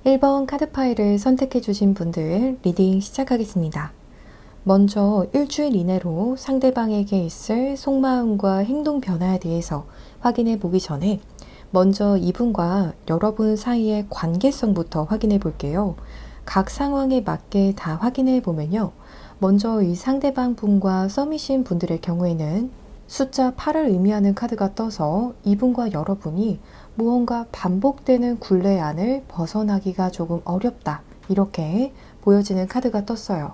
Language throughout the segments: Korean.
1번 카드 파일을 선택해 주신 분들 리딩 시작하겠습니다. 먼저 일주일 이내로 상대방에게 있을 속마음과 행동 변화에 대해서 확인해 보기 전에 먼저 이분과 여러분 사이의 관계성부터 확인해 볼게요. 각 상황에 맞게 다 확인해 보면요. 먼저 이 상대방 분과 썸이신 분들의 경우에는 숫자 8을 의미하는 카드가 떠서 이분과 여러분이 무언가 반복되는 굴레 안을 벗어나기가 조금 어렵다. 이렇게 보여지는 카드가 떴어요.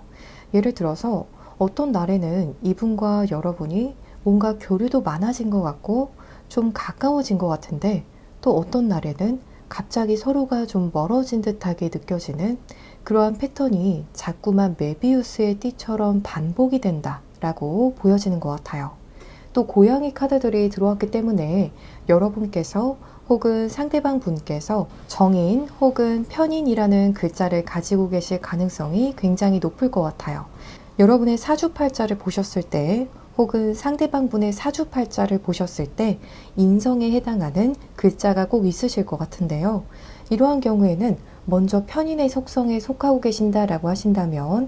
예를 들어서 어떤 날에는 이분과 여러분이 뭔가 교류도 많아진 것 같고 좀 가까워진 것 같은데 또 어떤 날에는 갑자기 서로가 좀 멀어진 듯하게 느껴지는 그러한 패턴이 자꾸만 메비우스의 띠처럼 반복이 된다라고 보여지는 것 같아요. 또 고양이 카드들이 들어왔기 때문에 여러분께서 혹은 상대방 분께서 정인 혹은 편인이라는 글자를 가지고 계실 가능성이 굉장히 높을 것 같아요. 여러분의 사주팔자를 보셨을 때 혹은 상대방 분의 사주팔자를 보셨을 때 인성에 해당하는 글자가 꼭 있으실 것 같은데요. 이러한 경우에는 먼저 편인의 속성에 속하고 계신다라고 하신다면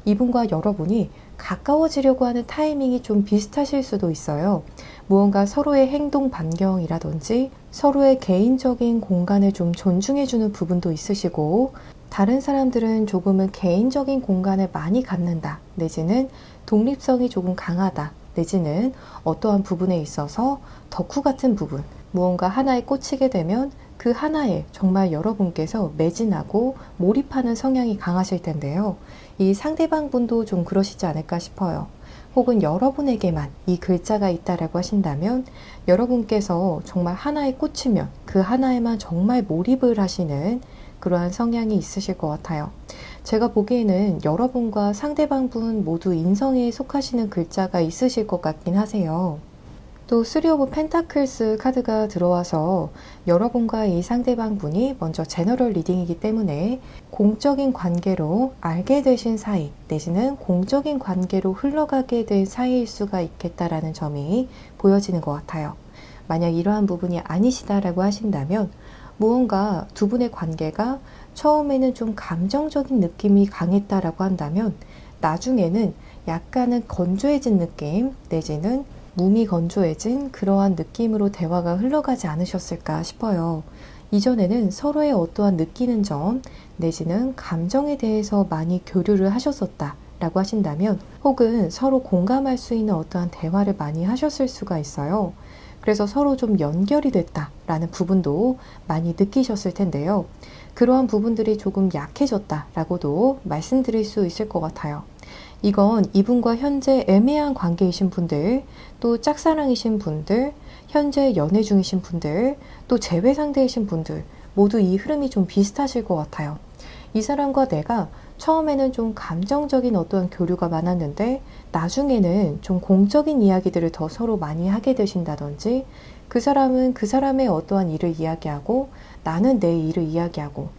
이분과 여러분이 가까워지려고 하는 타이밍이 좀 비슷하실 수도 있어요. 무언가 서로의 행동 반경이라든지 서로의 개인적인 공간을 좀 존중해주는 부분도 있으시고 다른 사람들은 조금은 개인적인 공간을 많이 갖는다 내지는 독립성이 조금 강하다 내지는 어떠한 부분에 있어서 덕후 같은 부분 무언가 하나에 꽂히게 되면 그 하나에 정말 여러분께서 매진하고 몰입하는 성향이 강하실 텐데요. 이 상대방 분도 좀 그러시지 않을까 싶어요. 혹은 여러분에게만 이 글자가 있다라고 하신다면 여러분께서 정말 하나에 꽂히면 그 하나에만 정말 몰입을 하시는 그러한 성향이 있으실 것 같아요. 제가 보기에는 여러분과 상대방 분 모두 인성에 속하시는 글자가 있으실 것 같긴 하세요. 또 3 오브 펜타클스 카드가 들어와서 여러분과 이 상대방 분이 먼저 제너럴 리딩이기 때문에 공적인 관계로 알게 되신 사이 내지는 공적인 관계로 흘러가게 된 사이일 수가 있겠다라는 점이 보여지는 것 같아요. 만약 이러한 부분이 아니시다라고 하신다면 무언가 두 분의 관계가 처음에는 좀 감정적인 느낌이 강했다라고 한다면 나중에는 약간은 건조해진 느낌 내지는 몸이 건조해진 그러한 느낌으로 대화가 흘러가지 않으셨을까 싶어요. 이전에는 서로의 어떠한 느끼는 점 내지는 감정에 대해서 많이 교류를 하셨었다 라고 하신다면 혹은 서로 공감할 수 있는 어떠한 대화를 많이 하셨을 수가 있어요. 그래서 서로 좀 연결이 됐다라는 부분도 많이 느끼셨을 텐데요. 그러한 부분들이 조금 약해졌다라고도 말씀드릴 수 있을 것 같아요. 이건 이분과 현재 애매한 관계이신 분들, 또 짝사랑이신 분들, 현재 연애 중이신 분들, 또 재회 상대이신 분들 모두 이 흐름이 좀 비슷하실 것 같아요. 이 사람과 내가 처음에는 좀 감정적인 어떠한 교류가 많았는데 나중에는 좀 공적인 이야기들을 더 서로 많이 하게 되신다든지 그 사람은 그 사람의 어떠한 일을 이야기하고 나는 내 일을 이야기하고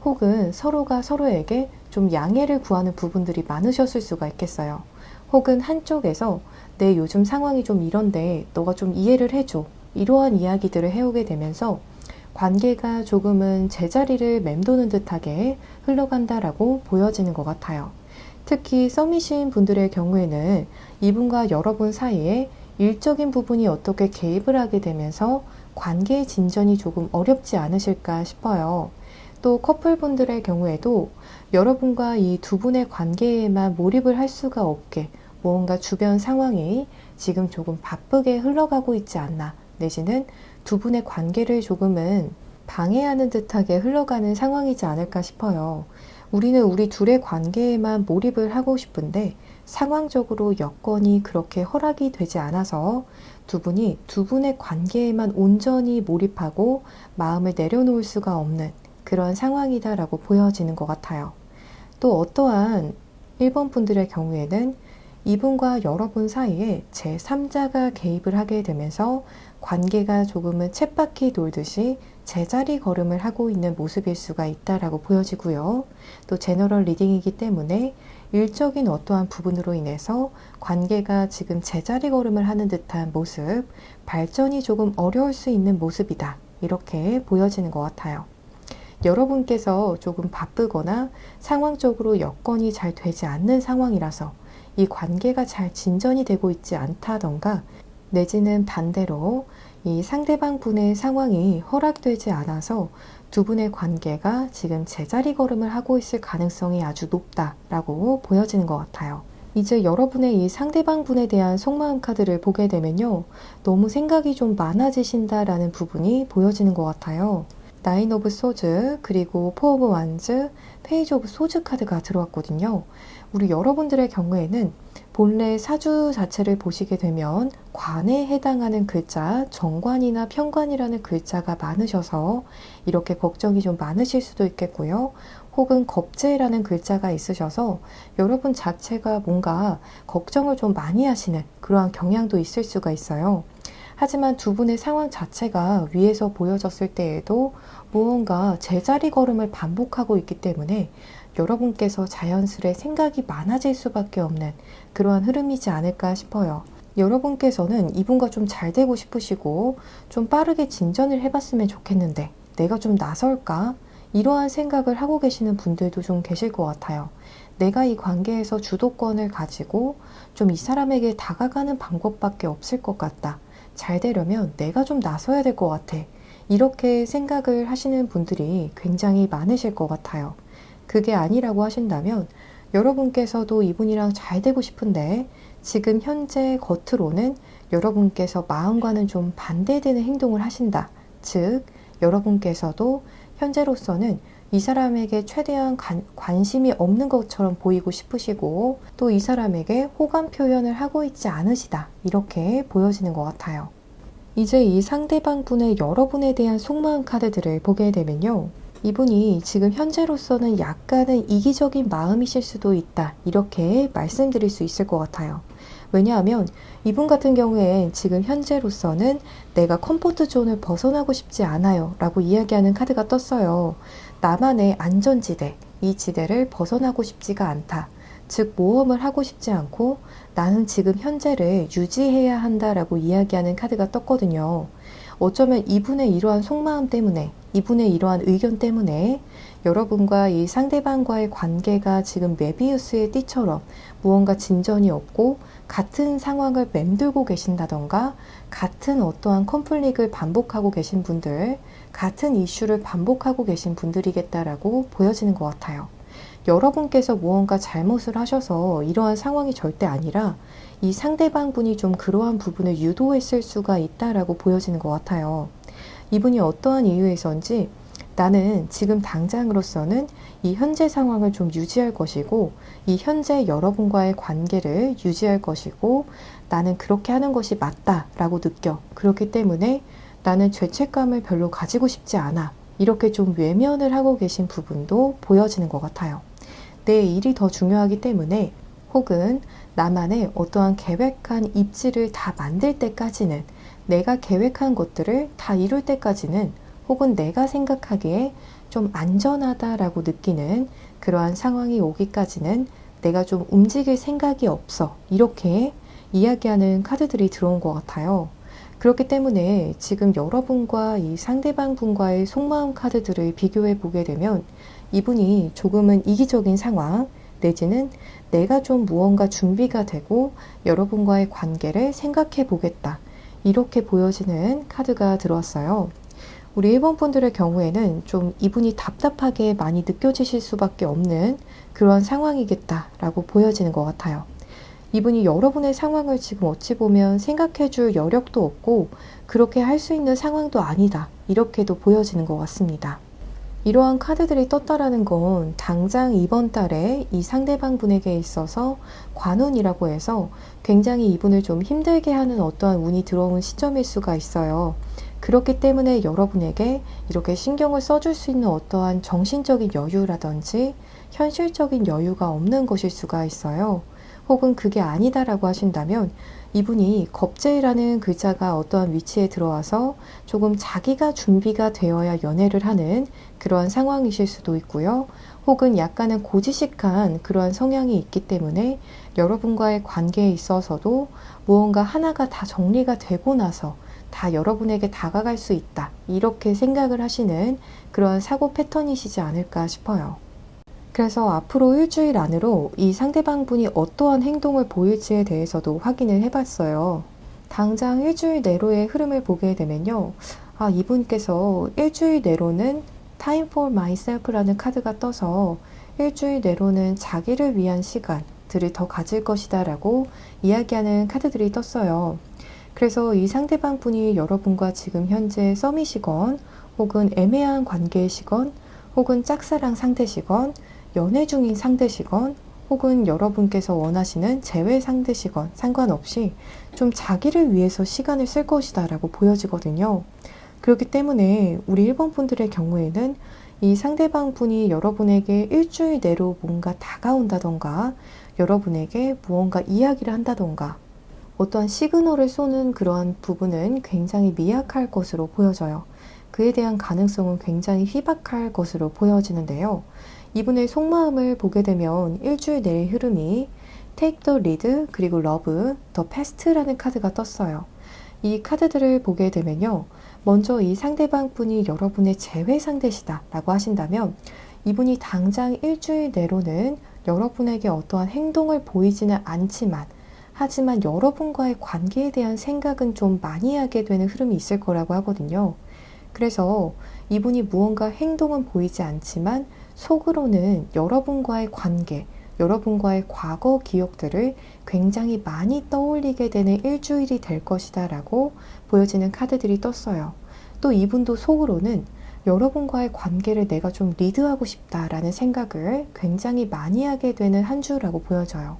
혹은 서로가 서로에게 좀 양해를 구하는 부분들이 많으셨을 수가 있겠어요. 혹은 한쪽에서 내 요즘 상황이 좀 이런데 너가 좀 이해를 해줘. 이러한 이야기들을 해오게 되면서 관계가 조금은 제자리를 맴도는 듯하게 흘러간다라고 보여지는 것 같아요. 특히 썸이신 분들의 경우에는 이분과 여러분 사이에 일적인 부분이 어떻게 개입을 하게 되면서 관계의 진전이 조금 어렵지 않으실까 싶어요. 또 커플분들의 경우에도 여러분과 이 두 분의 관계에만 몰입을 할 수가 없게 뭔가 주변 상황이 지금 조금 바쁘게 흘러가고 있지 않나 내지는 두 분의 관계를 조금은 방해하는 듯하게 흘러가는 상황이지 않을까 싶어요. 우리는 우리 둘의 관계에만 몰입을 하고 싶은데 상황적으로 여건이 그렇게 허락이 되지 않아서 두 분이 두 분의 관계에만 온전히 몰입하고 마음을 내려놓을 수가 없는 그런 상황이다라고 보여지는 것 같아요. 또 어떠한 1번 분들의 경우에는 이분과 여러분 사이에 제3자가 개입을 하게 되면서 관계가 조금은 쳇바퀴 돌듯이 제자리 걸음을 하고 있는 모습일 수가 있다라고 보여지고요. 또 제너럴 리딩이기 때문에 일적인 어떠한 부분으로 인해서 관계가 지금 제자리 걸음을 하는 듯한 모습, 발전이 조금 어려울 수 있는 모습이다. 이렇게 보여지는 것 같아요. 여러분께서 조금 바쁘거나 상황적으로 여건이 잘 되지 않는 상황이라서 이 관계가 잘 진전이 되고 있지 않다던가, 내지는 반대로 이 상대방 분의 상황이 허락되지 않아서 두 분의 관계가 지금 제자리 걸음을 하고 있을 가능성이 아주 높다라고 보여지는 것 같아요. 이제 여러분의 이 상대방 분에 대한 속마음 카드를 보게 되면요, 너무 생각이 좀 많아지신다라는 부분이 보여지는 것 같아요. 나인 오브 소즈, 그리고 포 오브 완즈, 페이지 오브 소즈 카드가 들어왔거든요. 우리 여러분들의 경우에는 본래 사주 자체를 보시게 되면 관에 해당하는 글자, 정관이나 편관이라는 글자가 많으셔서 이렇게 걱정이 좀 많으실 수도 있겠고요. 혹은 겁재라는 글자가 있으셔서 여러분 자체가 뭔가 걱정을 좀 많이 하시는 그러한 경향도 있을 수가 있어요. 하지만 두 분의 상황 자체가 위에서 보여졌을 때에도 무언가 제자리 걸음을 반복하고 있기 때문에 여러분께서 자연스레 생각이 많아질 수밖에 없는 그러한 흐름이지 않을까 싶어요. 여러분께서는 이분과 좀 잘 되고 싶으시고 좀 빠르게 진전을 해봤으면 좋겠는데 내가 좀 나설까? 이러한 생각을 하고 계시는 분들도 좀 계실 것 같아요. 내가 이 관계에서 주도권을 가지고 좀 이 사람에게 다가가는 방법밖에 없을 것 같다. 잘 되려면 내가 좀 나서야 될 것 같아. 이렇게 생각을 하시는 분들이 굉장히 많으실 것 같아요. 그게 아니라고 하신다면 여러분께서도 이분이랑 잘 되고 싶은데 지금 현재 겉으로는 여러분께서 마음과는 좀 반대되는 행동을 하신다. 즉, 여러분께서도 현재로서는 이 사람에게 최대한 관심이 없는 것처럼 보이고 싶으시고 또 이 사람에게 호감 표현을 하고 있지 않으시다. 이렇게 보여지는 것 같아요. 이제 이 상대방 분의 여러분에 대한 속마음 카드들을 보게 되면요. 이분이 지금 현재로서는 약간은 이기적인 마음이실 수도 있다. 이렇게 말씀드릴 수 있을 것 같아요. 왜냐하면 이분 같은 경우에 지금 현재로서는 내가 컴포트 존을 벗어나고 싶지 않아요 라고 이야기하는 카드가 떴어요. 나만의 안전지대, 이 지대를 벗어나고 싶지가 않다. 즉 모험을 하고 싶지 않고 나는 지금 현재를 유지해야 한다라고 이야기하는 카드가 떴거든요. 어쩌면 이분의 이러한 속마음 때문에, 이분의 이러한 의견 때문에 여러분과 이 상대방과의 관계가 지금 메비우스의 띠처럼 무언가 진전이 없고 같은 상황을 맴돌고 계신다던가 같은 어떠한 컨플릭을 반복하고 계신 분들, 같은 이슈를 반복하고 계신 분들이겠다라고 보여지는 것 같아요. 여러분께서 무언가 잘못을 하셔서 이러한 상황이 절대 아니라 이 상대방 분이 좀 그러한 부분을 유도했을 수가 있다라고 보여지는 것 같아요. 이분이 어떠한 이유에서인지 나는 지금 당장으로서는 이 현재 상황을 좀 유지할 것이고 이 현재 여러분과의 관계를 유지할 것이고 나는 그렇게 하는 것이 맞다라고 느껴. 그렇기 때문에 나는 죄책감을 별로 가지고 싶지 않아. 이렇게 좀 외면을 하고 계신 부분도 보여지는 것 같아요. 내 일이 더 중요하기 때문에 혹은 나만의 어떠한 계획한 입지를 다 만들 때까지는 내가 계획한 것들을 다 이룰 때까지는 혹은 내가 생각하기에 좀 안전하다라고 느끼는 그러한 상황이 오기까지는 내가 좀 움직일 생각이 없어. 이렇게 이야기하는 카드들이 들어온 것 같아요. 그렇기 때문에 지금 여러분과 이 상대방 분과의 속마음 카드들을 비교해 보게 되면 이분이 조금은 이기적인 상황 내지는 내가 좀 무언가 준비가 되고 여러분과의 관계를 생각해 보겠다. 이렇게 보여지는 카드가 들어왔어요. 우리 1번 분들의 경우에는 좀 이분이 답답하게 많이 느껴지실 수밖에 없는 그러한 상황이겠다라고 보여지는 것 같아요. 이분이 여러분의 상황을 지금 어찌 보면 생각해 줄 여력도 없고 그렇게 할 수 있는 상황도 아니다. 이렇게도 보여지는 것 같습니다. 이러한 카드들이 떴다라는 건 당장 이번 달에 이 상대방 분에게 있어서 관운이라고 해서 굉장히 이분을 좀 힘들게 하는 어떠한 운이 들어온 시점일 수가 있어요. 그렇기 때문에 여러분에게 이렇게 신경을 써줄 수 있는 어떠한 정신적인 여유라든지 현실적인 여유가 없는 것일 수가 있어요. 혹은 그게 아니다라고 하신다면 이분이 겁재라는 글자가 어떠한 위치에 들어와서 조금 자기가 준비가 되어야 연애를 하는 그러한 상황이실 수도 있고요. 혹은 약간은 고지식한 그러한 성향이 있기 때문에 여러분과의 관계에 있어서도 무언가 하나가 다 정리가 되고 나서 다 여러분에게 다가갈 수 있다. 이렇게 생각을 하시는 그런 사고 패턴이시지 않을까 싶어요. 그래서 앞으로 일주일 안으로 이 상대방 분이 어떠한 행동을 보일지에 대해서도 확인을 해봤어요. 당장 일주일 내로의 흐름을 보게 되면요. 이분께서 일주일 내로는 Time for Myself라는 카드가 떠서 일주일 내로는 자기를 위한 시간들을 더 가질 것이다 라고 이야기하는 카드들이 떴어요. 그래서 이 상대방 분이 여러분과 지금 현재 썸이시건 혹은 애매한 관계이시건 혹은 짝사랑 상대시건 연애 중인 상대시건 혹은 여러분께서 원하시는 재회 상대시건 상관없이 좀 자기를 위해서 시간을 쓸 것이다 라고 보여지거든요. 그렇기 때문에 우리 1번 분들의 경우에는 이 상대방 분이 여러분에게 일주일 내로 뭔가 다가온다던가 여러분에게 무언가 이야기를 한다던가 어떠한 시그널을 쏘는 그러한 부분은 굉장히 미약할 것으로 보여져요. 그에 대한 가능성은 굉장히 희박할 것으로 보여지는데요. 이분의 속마음을 보게 되면 일주일 내의 흐름이 Take the lead 그리고 Love, the Past라는 카드가 떴어요. 이 카드들을 보게 되면요. 먼저 이 상대방 분이 여러분의 재회 상대시다 라고 하신다면 이분이 당장 일주일 내로는 여러분에게 어떠한 행동을 보이지는 않지만 하지만 여러분과의 관계에 대한 생각은 좀 많이 하게 되는 흐름이 있을 거라고 하거든요. 그래서 이분이 무언가 행동은 보이지 않지만 속으로는 여러분과의 관계, 여러분과의 과거 기억들을 굉장히 많이 떠올리게 되는 일주일이 될 것이다 라고 보여지는 카드들이 떴어요. 또 이분도 속으로는 여러분과의 관계를 내가 좀 리드하고 싶다라는 생각을 굉장히 많이 하게 되는 한 주라고 보여져요.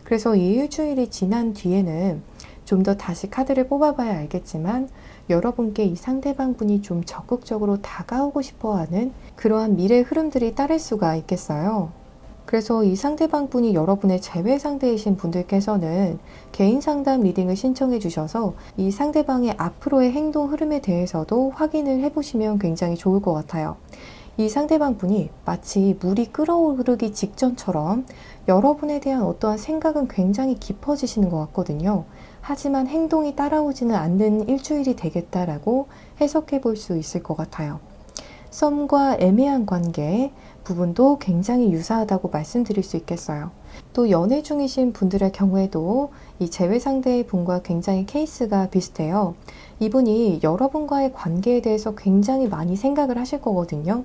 그래서 이 일주일이 지난 뒤에는 좀 더 다시 카드를 뽑아봐야 알겠지만 여러분께 이 상대방 분이 좀 적극적으로 다가오고 싶어하는 그러한 미래 흐름들이 따를 수가 있겠어요. 그래서 이 상대방 분이 여러분의 재회 상대이신 분들께서는 개인 상담 리딩을 신청해 주셔서 이 상대방의 앞으로의 행동 흐름에 대해서도 확인을 해보시면 굉장히 좋을 것 같아요. 이 상대방 분이 마치 물이 끓어오르기 직전처럼 여러분에 대한 어떠한 생각은 굉장히 깊어지시는 것 같거든요. 하지만 행동이 따라오지는 않는 일주일이 되겠다라고 해석해 볼 수 있을 것 같아요. 썸과 애매한 관계 부분도 굉장히 유사하다고 말씀드릴 수 있겠어요. 또 연애 중이신 분들의 경우에도 이 재회 상대의 분과 굉장히 케이스가 비슷해요. 이분이 여러분과의 관계에 대해서 굉장히 많이 생각을 하실 거거든요.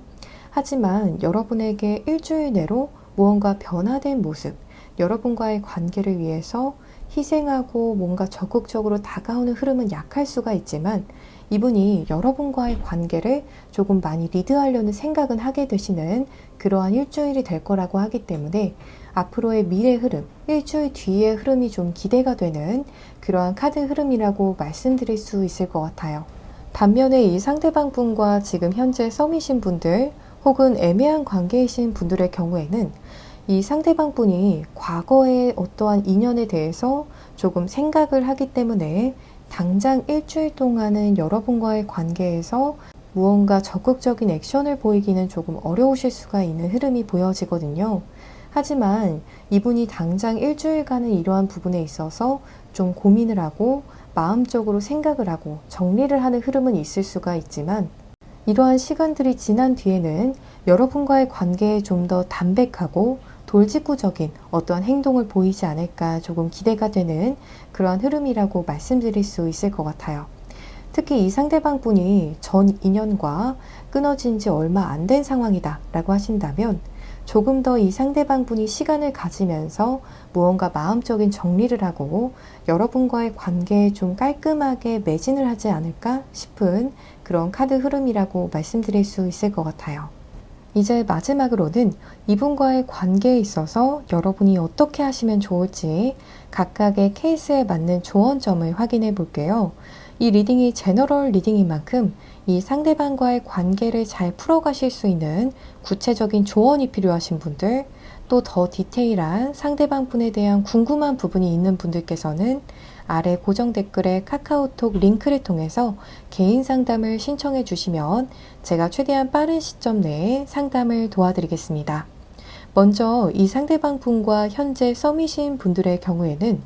하지만 여러분에게 일주일 내로 무언가 변화된 모습, 여러분과의 관계를 위해서 희생하고 뭔가 적극적으로 다가오는 흐름은 약할 수가 있지만 이분이 여러분과의 관계를 조금 많이 리드하려는 생각은 하게 되시는 그러한 일주일이 될 거라고 하기 때문에 앞으로의 미래 흐름, 일주일 뒤의 흐름이 좀 기대가 되는 그러한 카드 흐름이라고 말씀드릴 수 있을 것 같아요. 반면에 이 상대방 분과 지금 현재 썸이신 분들 혹은 애매한 관계이신 분들의 경우에는 이 상대방 분이 과거의 어떠한 인연에 대해서 조금 생각을 하기 때문에 당장 일주일 동안은 여러분과의 관계에서 무언가 적극적인 액션을 보이기는 조금 어려우실 수가 있는 흐름이 보여지거든요. 하지만 이분이 당장 일주일간은 이러한 부분에 있어서 좀 고민을 하고 마음적으로 생각을 하고 정리를 하는 흐름은 있을 수가 있지만 이러한 시간들이 지난 뒤에는 여러분과의 관계에 좀 더 담백하고 돌직구적인 어떠한 행동을 보이지 않을까 조금 기대가 되는 그러한 흐름이라고 말씀드릴 수 있을 것 같아요. 특히 이 상대방 분이 전 인연과 끊어진 지 얼마 안 된 상황이다 라고 하신다면 조금 더 이 상대방 분이 시간을 가지면서 무언가 마음적인 정리를 하고 여러분과의 관계에 좀 깔끔하게 매진을 하지 않을까 싶은 그런 카드 흐름이라고 말씀드릴 수 있을 것 같아요. 이제 마지막으로는 이분과의 관계에 있어서 여러분이 어떻게 하시면 좋을지 각각의 케이스에 맞는 조언점을 확인해 볼게요. 이 리딩이 제너럴 리딩인 만큼 이 상대방과의 관계를 잘 풀어가실 수 있는 구체적인 조언이 필요하신 분들, 또 더 디테일한 상대방 분에 대한 궁금한 부분이 있는 분들께서는 아래 고정 댓글에 카카오톡 링크를 통해서 개인 상담을 신청해 주시면 제가 최대한 빠른 시점 내에 상담을 도와드리겠습니다. 먼저 이 상대방 분과 현재 썸이신 분들의 경우에는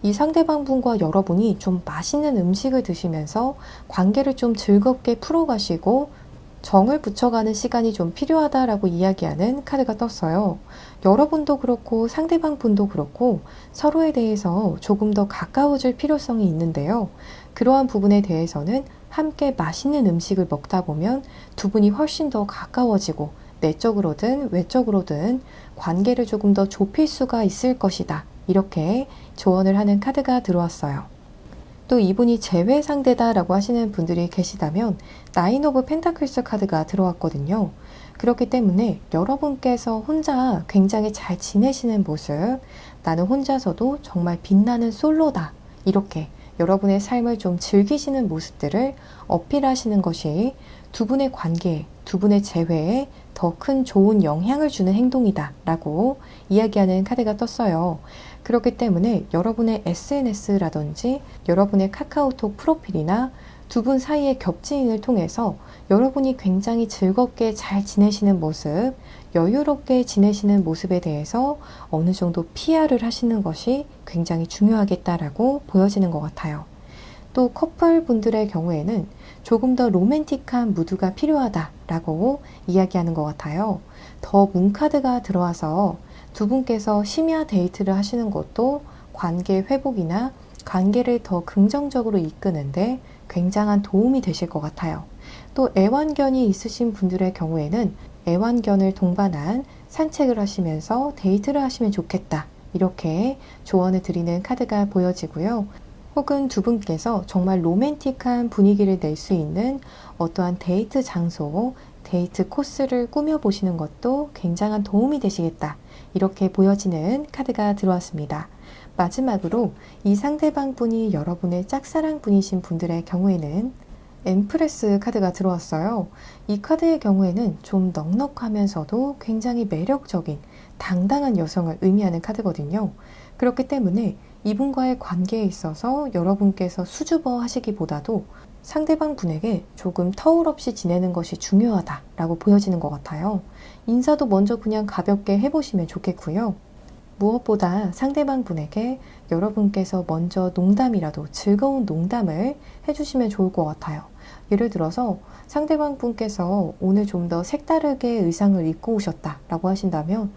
이 상대방 분과 여러분이 좀 맛있는 음식을 드시면서 관계를 좀 즐겁게 풀어가시고 정을 붙여가는 시간이 좀 필요하다라고 이야기하는 카드가 떴어요. 여러분도 그렇고 상대방 분도 그렇고 서로에 대해서 조금 더 가까워질 필요성이 있는데요. 그러한 부분에 대해서는 함께 맛있는 음식을 먹다 보면 두 분이 훨씬 더 가까워지고 내적으로든 외적으로든 관계를 조금 더 좁힐 수가 있을 것이다. 이렇게 조언을 하는 카드가 들어왔어요. 또 이분이 재회 상대다라고 하시는 분들이 계시다면 나인 오브 펜타클스 카드가 들어왔거든요. 그렇기 때문에 여러분께서 혼자 굉장히 잘 지내시는 모습, 나는 혼자서도 정말 빛나는 솔로다. 이렇게 여러분의 삶을 좀 즐기시는 모습들을 어필하시는 것이 두 분의 관계에, 두 분의 재회에 더 큰 좋은 영향을 주는 행동이다 라고 이야기하는 카드가 떴어요. 그렇기 때문에 여러분의 SNS라든지 여러분의 카카오톡 프로필이나 두 분 사이의 겹치인을 통해서 여러분이 굉장히 즐겁게 잘 지내시는 모습, 여유롭게 지내시는 모습에 대해서 어느 정도 PR을 하시는 것이 굉장히 중요하겠다라고 보여지는 것 같아요. 또 커플 분들의 경우에는 조금 더 로맨틱한 무드가 필요하다라고 이야기하는 것 같아요. 더 문카드가 들어와서 두 분께서 심야 데이트를 하시는 것도 관계 회복이나 관계를 더 긍정적으로 이끄는데 굉장한 도움이 되실 것 같아요. 또 애완견이 있으신 분들의 경우에는 애완견을 동반한 산책을 하시면서 데이트를 하시면 좋겠다. 이렇게 조언을 드리는 카드가 보여지고요. 혹은 두 분께서 정말 로맨틱한 분위기를 낼 수 있는 어떠한 데이트 장소, 데이트 코스를 꾸며보시는 것도 굉장한 도움이 되시겠다. 이렇게 보여지는 카드가 들어왔습니다. 마지막으로 이 상대방 분이 여러분의 짝사랑 분이신 분들의 경우에는 엠프레스 카드가 들어왔어요. 이 카드의 경우에는 좀 넉넉하면서도 굉장히 매력적인 당당한 여성을 의미하는 카드거든요. 그렇기 때문에 이분과의 관계에 있어서 여러분께서 수줍어 하시기보다도 상대방 분에게 조금 터울 없이 지내는 것이 중요하다라고 보여지는 것 같아요. 인사도 먼저 그냥 가볍게 해보시면 좋겠고요. 무엇보다 상대방 분에게 여러분께서 먼저 농담이라도 즐거운 농담을 해주시면 좋을 것 같아요. 예를 들어서 상대방 분께서 오늘 좀 더 색다르게 의상을 입고 오셨다라고 하신다면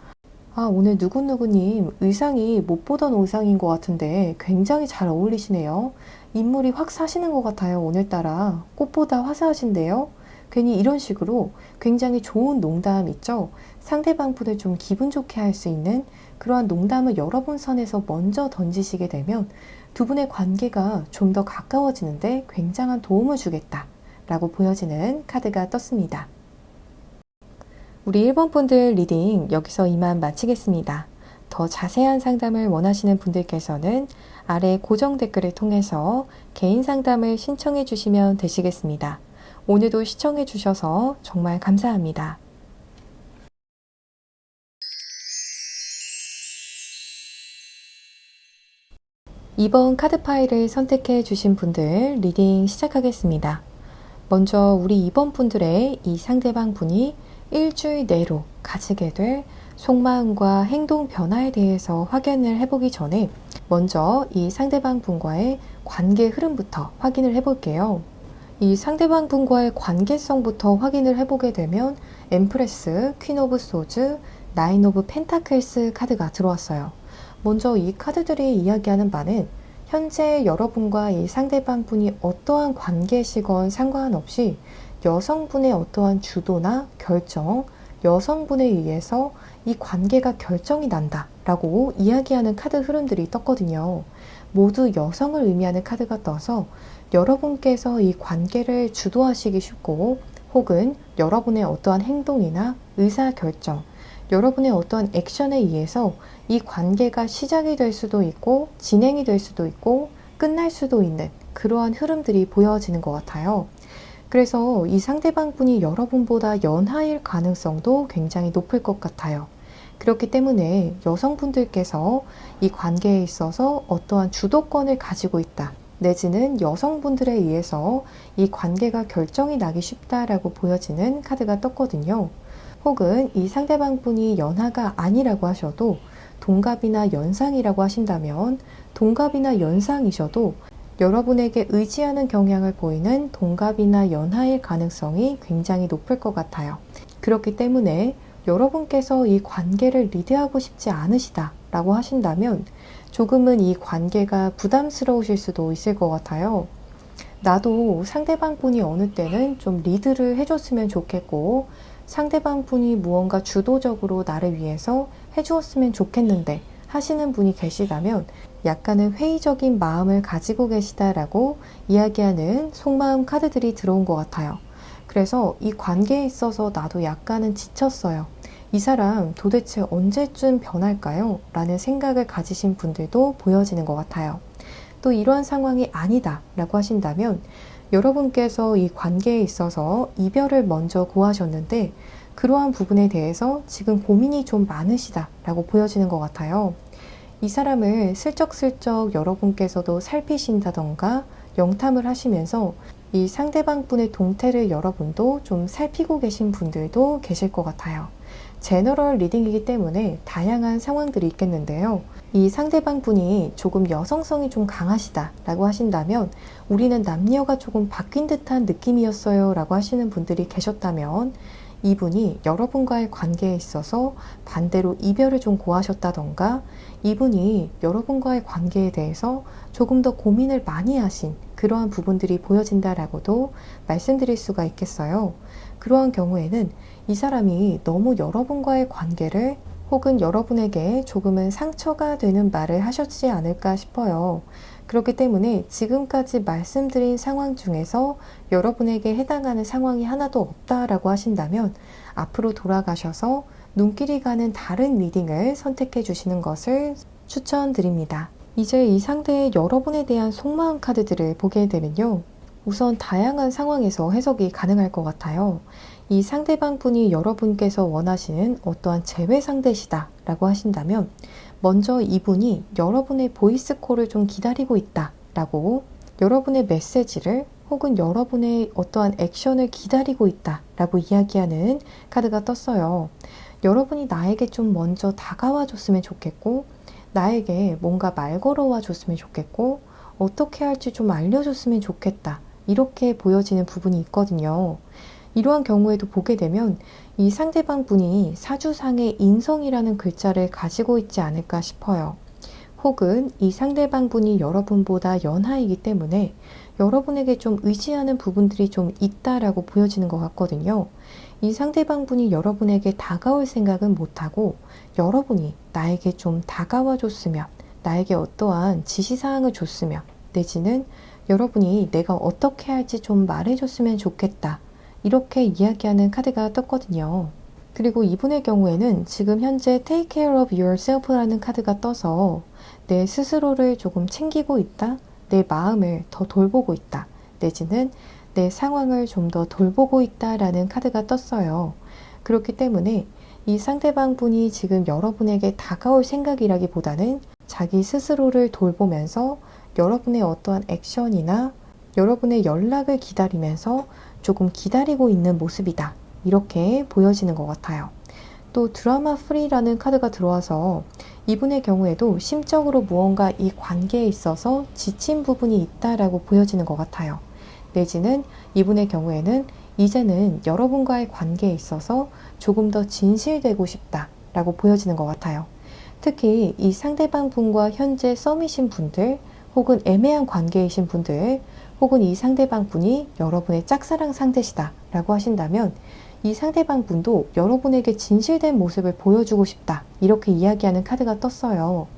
오늘 누구누구님 의상이 못 보던 의상인 것 같은데 굉장히 잘 어울리시네요. 인물이 확 사시는 것 같아요. 오늘따라 꽃보다 화사하신데요. 괜히 이런 식으로 굉장히 좋은 농담 있죠. 상대방 분을 좀 기분 좋게 할 수 있는 그러한 농담을 여러분 선에서 먼저 던지시게 되면 두 분의 관계가 좀 더 가까워지는데 굉장한 도움을 주겠다 라고 보여지는 카드가 떴습니다. 우리 1번 분들 리딩 여기서 이만 마치겠습니다. 더 자세한 상담을 원하시는 분들께서는 아래 고정 댓글을 통해서 개인 상담을 신청해 주시면 되시겠습니다. 오늘도 시청해 주셔서 정말 감사합니다. 2번 카드 파일을 선택해 주신 분들 리딩 시작하겠습니다. 먼저 우리 2번 분들의 이 상대방 분이 일주일 내로 가지게 될 속마음과 행동 변화에 대해서 확인을 해보기 전에 먼저 이 상대방 분과의 관계 흐름부터 확인을 해볼게요. 이 상대방 분과의 관계성부터 확인을 해보게 되면 엠프레스, 퀸 오브 소즈, 나인 오브 펜타클스 카드가 들어왔어요. 먼저 이 카드들이 이야기하는 바는 현재 여러분과 이 상대방 분이 어떠한 관계시건 상관없이 여성분의 어떠한 주도나 결정, 여성분에 의해서 이 관계가 결정이 난다 라고 이야기하는 카드 흐름들이 떴거든요. 모두 여성을 의미하는 카드가 떠서 여러분께서 이 관계를 주도하시기 쉽고 혹은 여러분의 어떠한 행동이나 의사결정, 여러분의 어떠한 액션에 의해서 이 관계가 시작이 될 수도 있고 진행이 될 수도 있고 끝날 수도 있는 그러한 흐름들이 보여지는 것 같아요. 그래서 이 상대방 분이 여러분보다 연하일 가능성도 굉장히 높을 것 같아요. 그렇기 때문에 여성분들께서 이 관계에 있어서 어떠한 주도권을 가지고 있다. 내지는 여성분들에 의해서 이 관계가 결정이 나기 쉽다라고 보여지는 카드가 떴거든요. 혹은 이 상대방 분이 연하가 아니라고 하셔도 동갑이나 연상이라고 하신다면 동갑이나 연상이셔도 여러분에게 의지하는 경향을 보이는 동갑이나 연하일 가능성이 굉장히 높을 것 같아요. 그렇기 때문에 여러분께서 이 관계를 리드하고 싶지 않으시다 라고 하신다면 조금은 이 관계가 부담스러우실 수도 있을 것 같아요. 나도 상대방 분이 어느 때는 좀 리드를 해줬으면 좋겠고 상대방 분이 무언가 주도적으로 나를 위해서 해주었으면 좋겠는데 하시는 분이 계시다면 약간은 회의적인 마음을 가지고 계시다라고 이야기하는 속마음 카드들이 들어온 것 같아요. 그래서 이 관계에 있어서 나도 약간은 지쳤어요. 이 사람 도대체 언제쯤 변할까요? 라는 생각을 가지신 분들도 보여지는 것 같아요. 또 이러한 상황이 아니다 라고 하신다면 여러분께서 이 관계에 있어서 이별을 먼저 고하셨는데 그러한 부분에 대해서 지금 고민이 좀 많으시다 라고 보여지는 것 같아요. 이 사람을 슬쩍슬쩍 여러분께서도 살피신다던가 영탐을 하시면서 이 상대방 분의 동태를 여러분도 좀 살피고 계신 분들도 계실 것 같아요. 제너럴 리딩이기 때문에 다양한 상황들이 있겠는데요. 이 상대방 분이 조금 여성성이 좀 강하시다 라고 하신다면 우리는 남녀가 조금 바뀐 듯한 느낌이었어요 라고 하시는 분들이 계셨다면 이분이 여러분과의 관계에 있어서 반대로 이별을 좀 고하셨다던가 이분이 여러분과의 관계에 대해서 조금 더 고민을 많이 하신 그러한 부분들이 보여진다라고도 말씀드릴 수가 있겠어요. 그러한 경우에는 이 사람이 너무 여러분과의 관계를 혹은 여러분에게 조금은 상처가 되는 말을 하셨지 않을까 싶어요. 그렇기 때문에 지금까지 말씀드린 상황 중에서 여러분에게 해당하는 상황이 하나도 없다라고 하신다면 앞으로 돌아가셔서 눈길이 가는 다른 리딩을 선택해 주시는 것을 추천드립니다. 이제 이 상대의 여러분에 대한 속마음 카드들을 보게 되면요. 우선 다양한 상황에서 해석이 가능할 것 같아요. 이 상대방 분이 여러분께서 원하시는 어떠한 재회 상대시다 라고 하신다면 먼저 이분이 여러분의 보이스콜을 좀 기다리고 있다 라고 여러분의 메시지를 혹은 여러분의 어떠한 액션을 기다리고 있다 라고 이야기하는 카드가 떴어요. 여러분이 나에게 좀 먼저 다가와 줬으면 좋겠고 나에게 뭔가 말 걸어와 줬으면 좋겠고 어떻게 할지 좀 알려줬으면 좋겠다 이렇게 보여지는 부분이 있거든요. 이러한 경우에도 보게 되면 이 상대방 분이 사주상의 인성이라는 글자를 가지고 있지 않을까 싶어요. 혹은 이 상대방 분이 여러분보다 연하이기 때문에 여러분에게 좀 의지하는 부분들이 좀 있다라고 보여지는 것 같거든요. 이 상대방 분이 여러분에게 다가올 생각은 못하고 여러분이 나에게 좀 다가와 줬으면 나에게 어떠한 지시사항을 줬으면 내지는 여러분이 내가 어떻게 할지 좀 말해줬으면 좋겠다. 이렇게 이야기하는 카드가 떴거든요. 그리고 이분의 경우에는 지금 현재 Take care of yourself라는 카드가 떠서 내 스스로를 조금 챙기고 있다, 내 마음을 더 돌보고 있다, 내지는 내 상황을 좀 더 돌보고 있다라는 카드가 떴어요. 그렇기 때문에 이 상대방 분이 지금 여러분에게 다가올 생각이라기보다는 자기 스스로를 돌보면서 여러분의 어떠한 액션이나 여러분의 연락을 기다리면서 조금 기다리고 있는 모습이다. 이렇게 보여지는 것 같아요. 또 드라마 프리라는 카드가 들어와서 이분의 경우에도 심적으로 무언가 이 관계에 있어서 지친 부분이 있다라고 보여지는 것 같아요. 내지는 이분의 경우에는 이제는 여러분과의 관계에 있어서 조금 더 진실되고 싶다라고 보여지는 것 같아요. 특히 이 상대방 분과 현재 썸이신 분들 혹은 애매한 관계이신 분들 혹은 이 상대방 분이 여러분의 짝사랑 상대시다 라고 하신다면 이 상대방 분도 여러분에게 진실된 모습을 보여주고 싶다 이렇게 이야기하는 카드가 떴어요.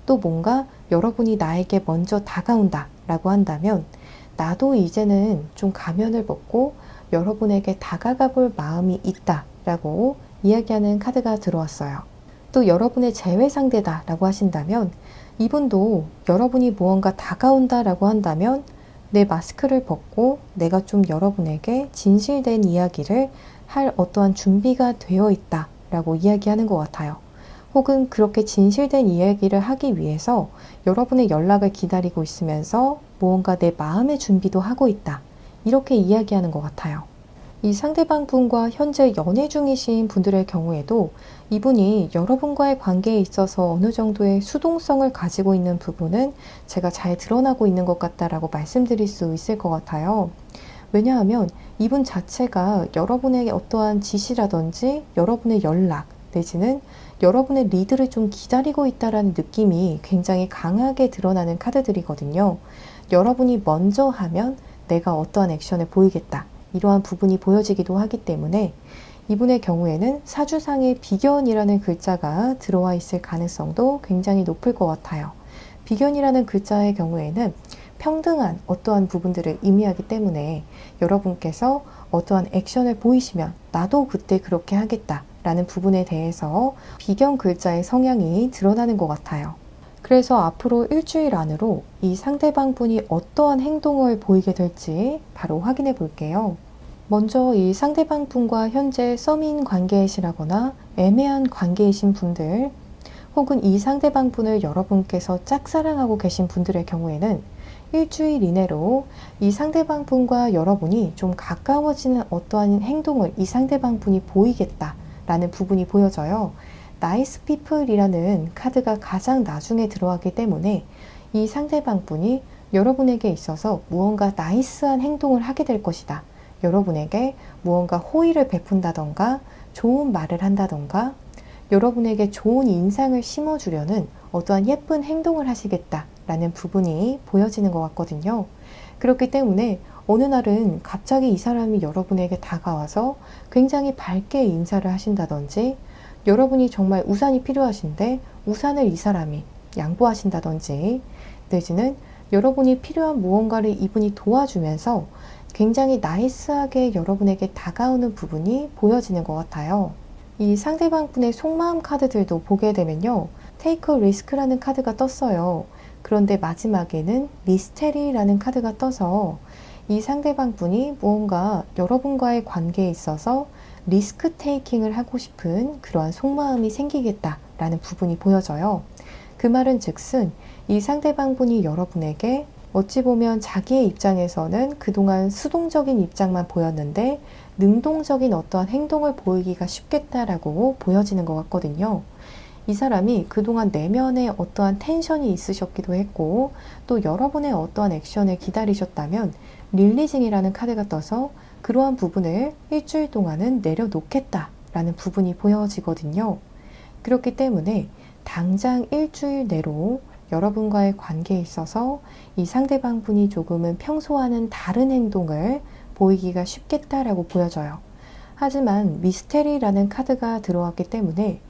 또 뭔가 여러분이 나에게 먼저 다가온다 라고 한다면 나도 이제는 좀 가면을 벗고 여러분에게 다가가 볼 마음이 있다 라고 이야기하는 카드가 들어왔어요. 또 여러분의 재회 상대다 라고 하신다면 이분도 여러분이 무언가 다가온다 라고 한다면 내 마스크를 벗고 내가 좀 여러분에게 진실된 이야기를 할 어떠한 준비가 되어 있다 라고 이야기하는 것 같아요. 혹은 그렇게 진실된 이야기를 하기 위해서 여러분의 연락을 기다리고 있으면서 무언가 내 마음의 준비도 하고 있다. 이렇게 이야기하는 것 같아요. 이 상대방 분과 현재 연애 중이신 분들의 경우에도 이분이 여러분과의 관계에 있어서 어느 정도의 수동성을 가지고 있는 부분은 제가 잘 드러나고 있는 것 같다라고 말씀드릴 수 있을 것 같아요. 왜냐하면 이분 자체가 여러분에게 어떠한 지시라든지 여러분의 연락 내지는 여러분의 리드를 좀 기다리고 있다라는 느낌이 굉장히 강하게 드러나는 카드들이거든요. 여러분이 먼저 하면 내가 어떠한 액션을 보이겠다. 이러한 부분이 보여지기도 하기 때문에 이분의 경우에는 사주상에 비견이라는 글자가 들어와 있을 가능성도 굉장히 높을 것 같아요. 비견이라는 글자의 경우에는 평등한 어떠한 부분들을 의미하기 때문에 여러분께서 어떠한 액션을 보이시면 나도 그때 그렇게 하겠다 라는 부분에 대해서 비견 글자의 성향이 드러나는 것 같아요. 그래서 앞으로 일주일 안으로 이 상대방 분이 어떠한 행동을 보이게 될지 바로 확인해 볼게요. 먼저 이 상대방 분과 현재 썸인 관계이시라거나 애매한 관계이신 분들 혹은 이 상대방 분을 여러분께서 짝사랑하고 계신 분들의 경우에는 일주일 이내로 이 상대방 분과 여러분이 좀 가까워지는 어떠한 행동을 이 상대방 분이 보이겠다라는 부분이 보여져요. 나이스 피플이라는 카드가 가장 나중에 들어왔기 때문에 이 상대방 분이 여러분에게 있어서 무언가 나이스한 행동을 하게 될 것이다. 여러분에게 무언가 호의를 베푼다던가 좋은 말을 한다던가 여러분에게 좋은 인상을 심어주려는 어떠한 예쁜 행동을 하시겠다라는 부분이 보여지는 것 같거든요. 그렇기 때문에 어느 날은 갑자기 이 사람이 여러분에게 다가와서 굉장히 밝게 인사를 하신다든지 여러분이 정말 우산이 필요하신데 우산을 이 사람이 양보하신다든지 내지는 여러분이 필요한 무언가를 이분이 도와주면서 굉장히 나이스하게 여러분에게 다가오는 부분이 보여지는 것 같아요. 이 상대방 분의 속마음 카드들도 보게 되면요. Take a risk라는 카드가 떴어요. 그런데 마지막에는 미스테리라는 카드가 떠서 이 상대방 분이 무언가 여러분과의 관계에 있어서 리스크 테이킹을 하고 싶은 그러한 속마음이 생기겠다라는 부분이 보여져요. 그 말은 즉슨 이 상대방 분이 여러분에게 어찌 보면 자기의 입장에서는 그동안 수동적인 입장만 보였는데 능동적인 어떠한 행동을 보이기가 쉽겠다라고 보여지는 것 같거든요. 이 사람이 그동안 내면에 어떠한 텐션이 있으셨기도 했고 또 여러분의 어떠한 액션을 기다리셨다면 릴리징이라는 카드가 떠서 그러한 부분을 일주일 동안은 내려놓겠다라는 부분이 보여지거든요. 그렇기 때문에 당장 일주일 내로 여러분과의 관계에 있어서 이 상대방 분이 조금은 평소와는 다른 행동을 보이기가 쉽겠다라고 보여져요. 하지만 미스테리라는 카드가 들어왔기 때문에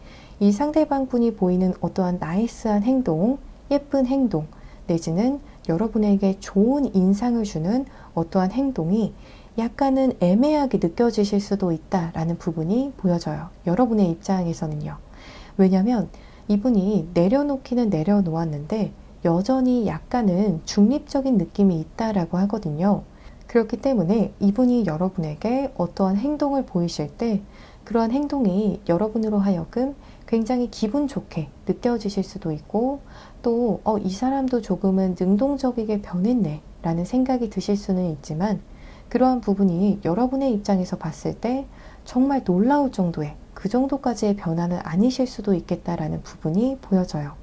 이 상대방 분이 보이는 어떠한 나이스한 행동, 예쁜 행동, 내지는 여러분에게 좋은 인상을 주는 어떠한 행동이 약간은 애매하게 느껴지실 수도 있다라는 부분이 보여져요. 여러분의 입장에서는요. 왜냐하면 이분이 내려놓기는 내려놓았는데 여전히 약간은 중립적인 느낌이 있다라고 하거든요. 그렇기 때문에 이분이 여러분에게 어떠한 행동을 보이실 때 그러한 행동이 여러분으로 하여금 굉장히 기분 좋게 느껴지실 수도 있고 또 이 사람도 조금은 능동적이게 변했네 라는 생각이 드실 수는 있지만 그러한 부분이 여러분의 입장에서 봤을 때 정말 놀라울 정도의 그 정도까지의 변화는 아니실 수도 있겠다라는 부분이 보여져요.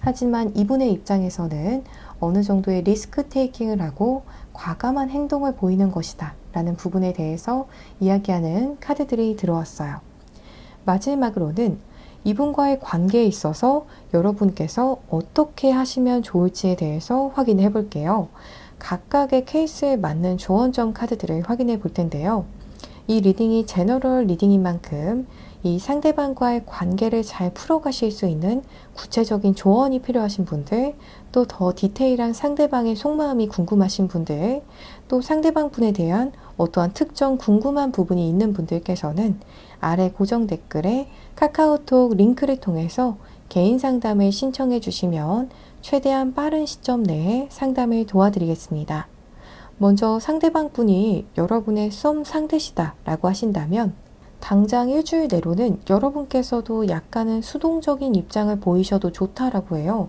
하지만 이분의 입장에서는 어느 정도의 리스크 테이킹을 하고 과감한 행동을 보이는 것이다 라는 부분에 대해서 이야기하는 카드들이 들어왔어요. 마지막으로는 이분과의 관계에 있어서 여러분께서 어떻게 하시면 좋을지에 대해서 확인해 볼게요. 각각의 케이스에 맞는 조언점 카드들을 확인해 볼 텐데요. 이 리딩이 제너럴 리딩인 만큼 이 상대방과의 관계를 잘 풀어가실 수 있는 구체적인 조언이 필요하신 분들, 또 더 디테일한 상대방의 속마음이 궁금하신 분들, 또 상대방 분에 대한 어떠한 특정 궁금한 부분이 있는 분들께서는 아래 고정 댓글에 카카오톡 링크를 통해서 개인 상담을 신청해 주시면 최대한 빠른 시점 내에 상담을 도와드리겠습니다. 먼저 상대방 분이 여러분의 썸 상대시다 라고 하신다면 당장 일주일 내로는 여러분께서도 약간은 수동적인 입장을 보이셔도 좋다라고 해요.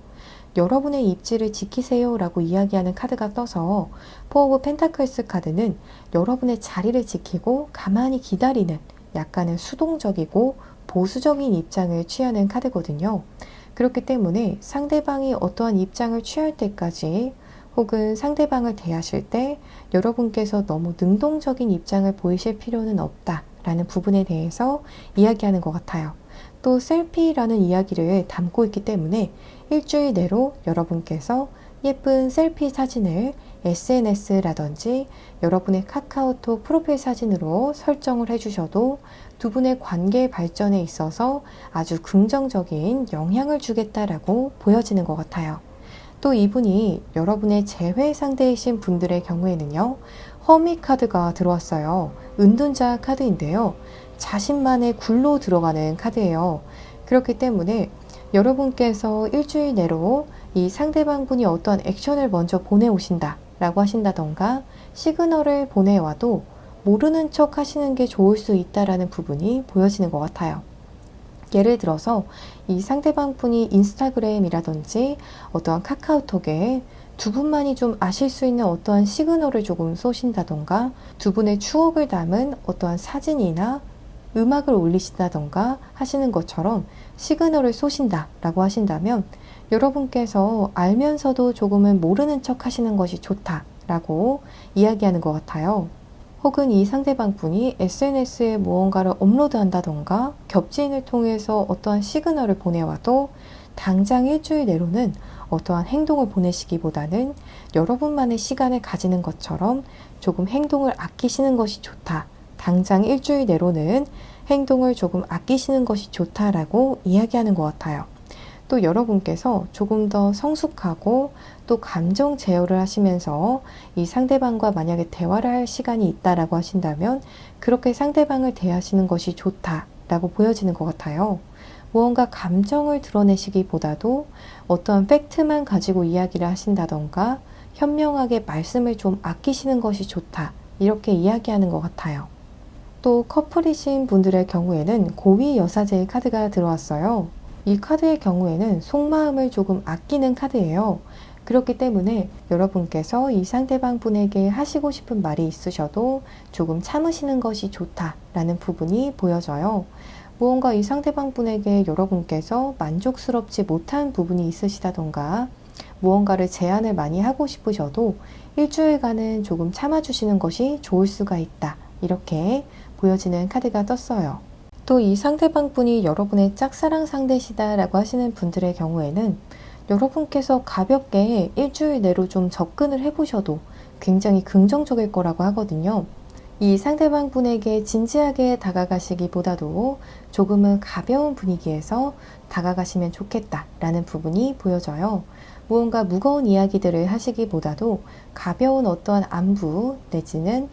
여러분의 입지를 지키세요 라고 이야기하는 카드가 떠서 포 오브 펜타클스 카드는 여러분의 자리를 지키고 가만히 기다리는 약간은 수동적이고 보수적인 입장을 취하는 카드거든요. 그렇기 때문에 상대방이 어떠한 입장을 취할 때까지 혹은 상대방을 대하실 때 여러분께서 너무 능동적인 입장을 보이실 필요는 없다라는 부분에 대해서 이야기하는 것 같아요. 또 셀피라는 이야기를 담고 있기 때문에 일주일 내로 여러분께서 예쁜 셀피 사진을 SNS라든지 여러분의 카카오톡 프로필 사진으로 설정을 해주셔도 두 분의 관계 발전에 있어서 아주 긍정적인 영향을 주겠다라고 보여지는 것 같아요. 또 이분이 여러분의 재회 상대이신 분들의 경우에는요, 허미 카드가 들어왔어요. 은둔자 카드인데요. 자신만의 굴로 들어가는 카드예요. 그렇기 때문에 여러분께서 일주일 내로 이 상대방 분이 어떠한 액션을 먼저 보내오신다 라고 하신다던가 시그널을 보내와도 모르는 척 하시는 게 좋을 수 있다라는 부분이 보여지는 것 같아요. 예를 들어서 이 상대방 분이 인스타그램이라든지 어떠한 카카오톡에 두 분만이 좀 아실 수 있는 어떠한 시그널을 조금 쏘신다던가 두 분의 추억을 담은 어떠한 사진이나 음악을 올리신다던가 하시는 것처럼 시그널을 쏘신다 라고 하신다면 여러분께서 알면서도 조금은 모르는 척 하시는 것이 좋다 라고 이야기하는 것 같아요. 혹은 이 상대방 분이 SNS에 무언가를 업로드한다던가 겹지인을 통해서 어떠한 시그널을 보내와도 당장 일주일 내로는 어떠한 행동을 보내시기보다는 여러분만의 시간을 가지는 것처럼 조금 행동을 아끼시는 것이 좋다. 당장 일주일 내로는 행동을 조금 아끼시는 것이 좋다라고 이야기하는 것 같아요. 또 여러분께서 조금 더 성숙하고 또 감정 제어를 하시면서 이 상대방과 만약에 대화를 할 시간이 있다라고 하신다면 그렇게 상대방을 대하시는 것이 좋다라고 보여지는 것 같아요. 무언가 감정을 드러내시기보다도 어떠한 팩트만 가지고 이야기를 하신다던가 현명하게 말씀을 좀 아끼시는 것이 좋다. 이렇게 이야기하는 것 같아요. 또 커플이신 분들의 경우에는 고위 여사제의 카드가 들어왔어요. 이 카드의 경우에는 속마음을 조금 아끼는 카드예요. 그렇기 때문에 여러분께서 이 상대방 분에게 하시고 싶은 말이 있으셔도 조금 참으시는 것이 좋다라는 부분이 보여져요. 무언가 이 상대방 분에게 여러분께서 만족스럽지 못한 부분이 있으시다던가 무언가를 제안을 많이 하고 싶으셔도 일주일간은 조금 참아주시는 것이 좋을 수가 있다. 이렇게 보여지는 카드가 떴어요. 또 이 상대방 분이 여러분의 짝사랑 상대시다라고 하시는 분들의 경우에는 여러분께서 가볍게 일주일 내로 좀 접근을 해보셔도 굉장히 긍정적일 거라고 하거든요. 이 상대방 분에게 진지하게 다가가시기보다도 조금은 가벼운 분위기에서 다가가시면 좋겠다라는 부분이 보여져요. 무언가 무거운 이야기들을 하시기보다도 가벼운 어떠한 안부 내지는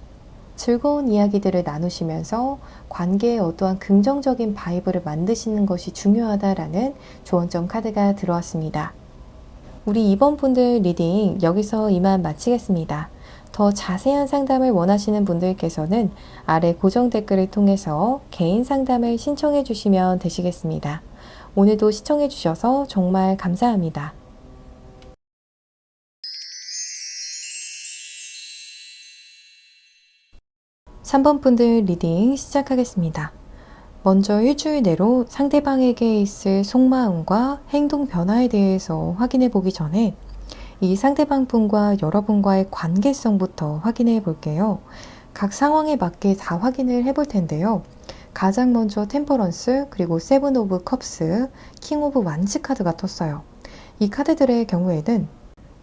즐거운 이야기들을 나누시면서 관계에 어떠한 긍정적인 바이브를 만드시는 것이 중요하다라는 조언점 카드가 들어왔습니다. 우리 이번 분들 리딩 여기서 이만 마치겠습니다. 더 자세한 상담을 원하시는 분들께서는 아래 고정 댓글을 통해서 개인 상담을 신청해 주시면 되시겠습니다. 오늘도 시청해 주셔서 정말 감사합니다. 3번 분들 리딩 시작하겠습니다. 먼저 일주일 내로 상대방에게 있을 속마음과 행동 변화에 대해서 확인해 보기 전에 이 상대방 분과 여러분과의 관계성부터 확인해 볼게요. 각 상황에 맞게 다 확인을 해볼 텐데요. 가장 먼저 템퍼런스, 그리고 세븐 오브 컵스, 킹 오브 완즈 카드가 떴어요. 이 카드들의 경우에는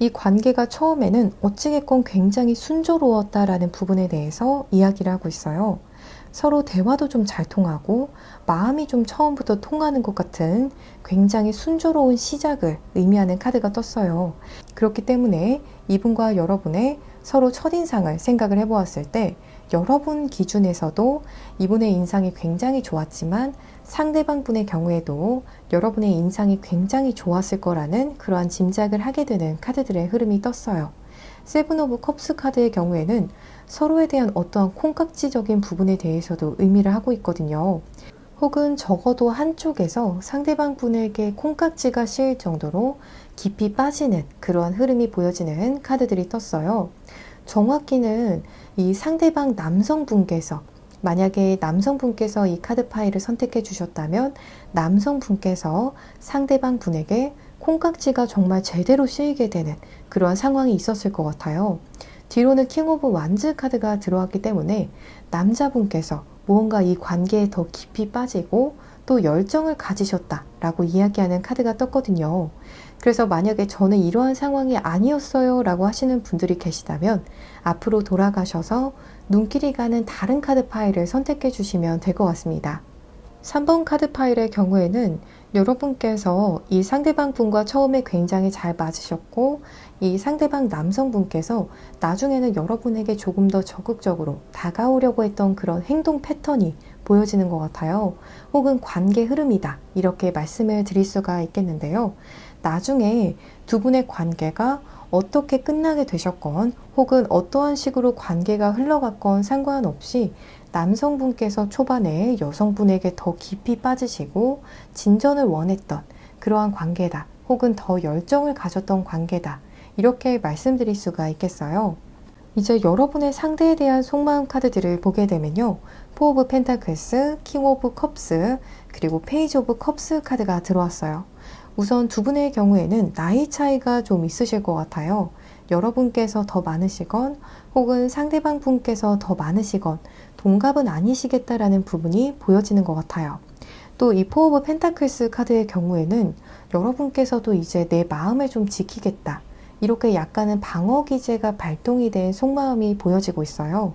이 관계가 처음에는 어찌됐건 굉장히 순조로웠다라는 부분에 대해서 이야기를 하고 있어요. 서로 대화도 좀 잘 통하고 마음이 좀 처음부터 통하는 것 같은 굉장히 순조로운 시작을 의미하는 카드가 떴어요. 그렇기 때문에 이분과 여러분의 서로 첫인상을 생각을 해보았을 때 여러분 기준에서도 이분의 인상이 굉장히 좋았지만 상대방 분의 경우에도 여러분의 인상이 굉장히 좋았을 거라는 그러한 짐작을 하게 되는 카드들의 흐름이 떴어요. 세븐 오브 컵스 카드의 경우에는 서로에 대한 어떠한 콩깍지적인 부분에 대해서도 의미를 하고 있거든요. 혹은 적어도 한쪽에서 상대방 분에게 콩깍지가 씌일 정도로 깊이 빠지는 그러한 흐름이 보여지는 카드들이 떴어요. 정확히는 이 상대방 남성분께서, 만약에 남성분께서 이 카드 파일을 선택해 주셨다면 남성분께서 상대방 분에게 콩깍지가 정말 제대로 씌이게 되는 그러한 상황이 있었을 것 같아요. 뒤로는 킹 오브 완즈 카드가 들어왔기 때문에 남자분께서 무언가 이 관계에 더 깊이 빠지고 또 열정을 가지셨다라고 이야기하는 카드가 떴거든요. 그래서 만약에 저는 이러한 상황이 아니었어요 라고 하시는 분들이 계시다면 앞으로 돌아가셔서 눈길이 가는 다른 카드 파일을 선택해 주시면 될 것 같습니다. 3번 카드 파일의 경우에는 여러분께서 이 상대방 분과 처음에 굉장히 잘 맞으셨고 이 상대방 남성분께서 나중에는 여러분에게 조금 더 적극적으로 다가오려고 했던 그런 행동 패턴이 보여지는 것 같아요. 혹은 관계 흐름이다, 이렇게 말씀을 드릴 수가 있겠는데요. 나중에 두 분의 관계가 어떻게 끝나게 되셨건 혹은 어떠한 식으로 관계가 흘러갔건 상관없이 남성분께서 초반에 여성분에게 더 깊이 빠지시고 진전을 원했던 그러한 관계다, 혹은 더 열정을 가졌던 관계다, 이렇게 말씀드릴 수가 있겠어요. 이제 여러분의 상대에 대한 속마음 카드들을 보게 되면요, 포 오브 펜타클스, 킹 오브 컵스, 그리고 페이지 오브 컵스 카드가 들어왔어요. 우선 두 분의 경우에는 나이 차이가 좀 있으실 것 같아요. 여러분께서 더 많으시건 혹은 상대방 분께서 더 많으시건 동갑은 아니시겠다라는 부분이 보여지는 것 같아요. 또 이 포 오브 펜타클스 카드의 경우에는 여러분께서도 이제 내 마음을 좀 지키겠다, 이렇게 약간은 방어 기제가 발동이 된 속마음이 보여지고 있어요.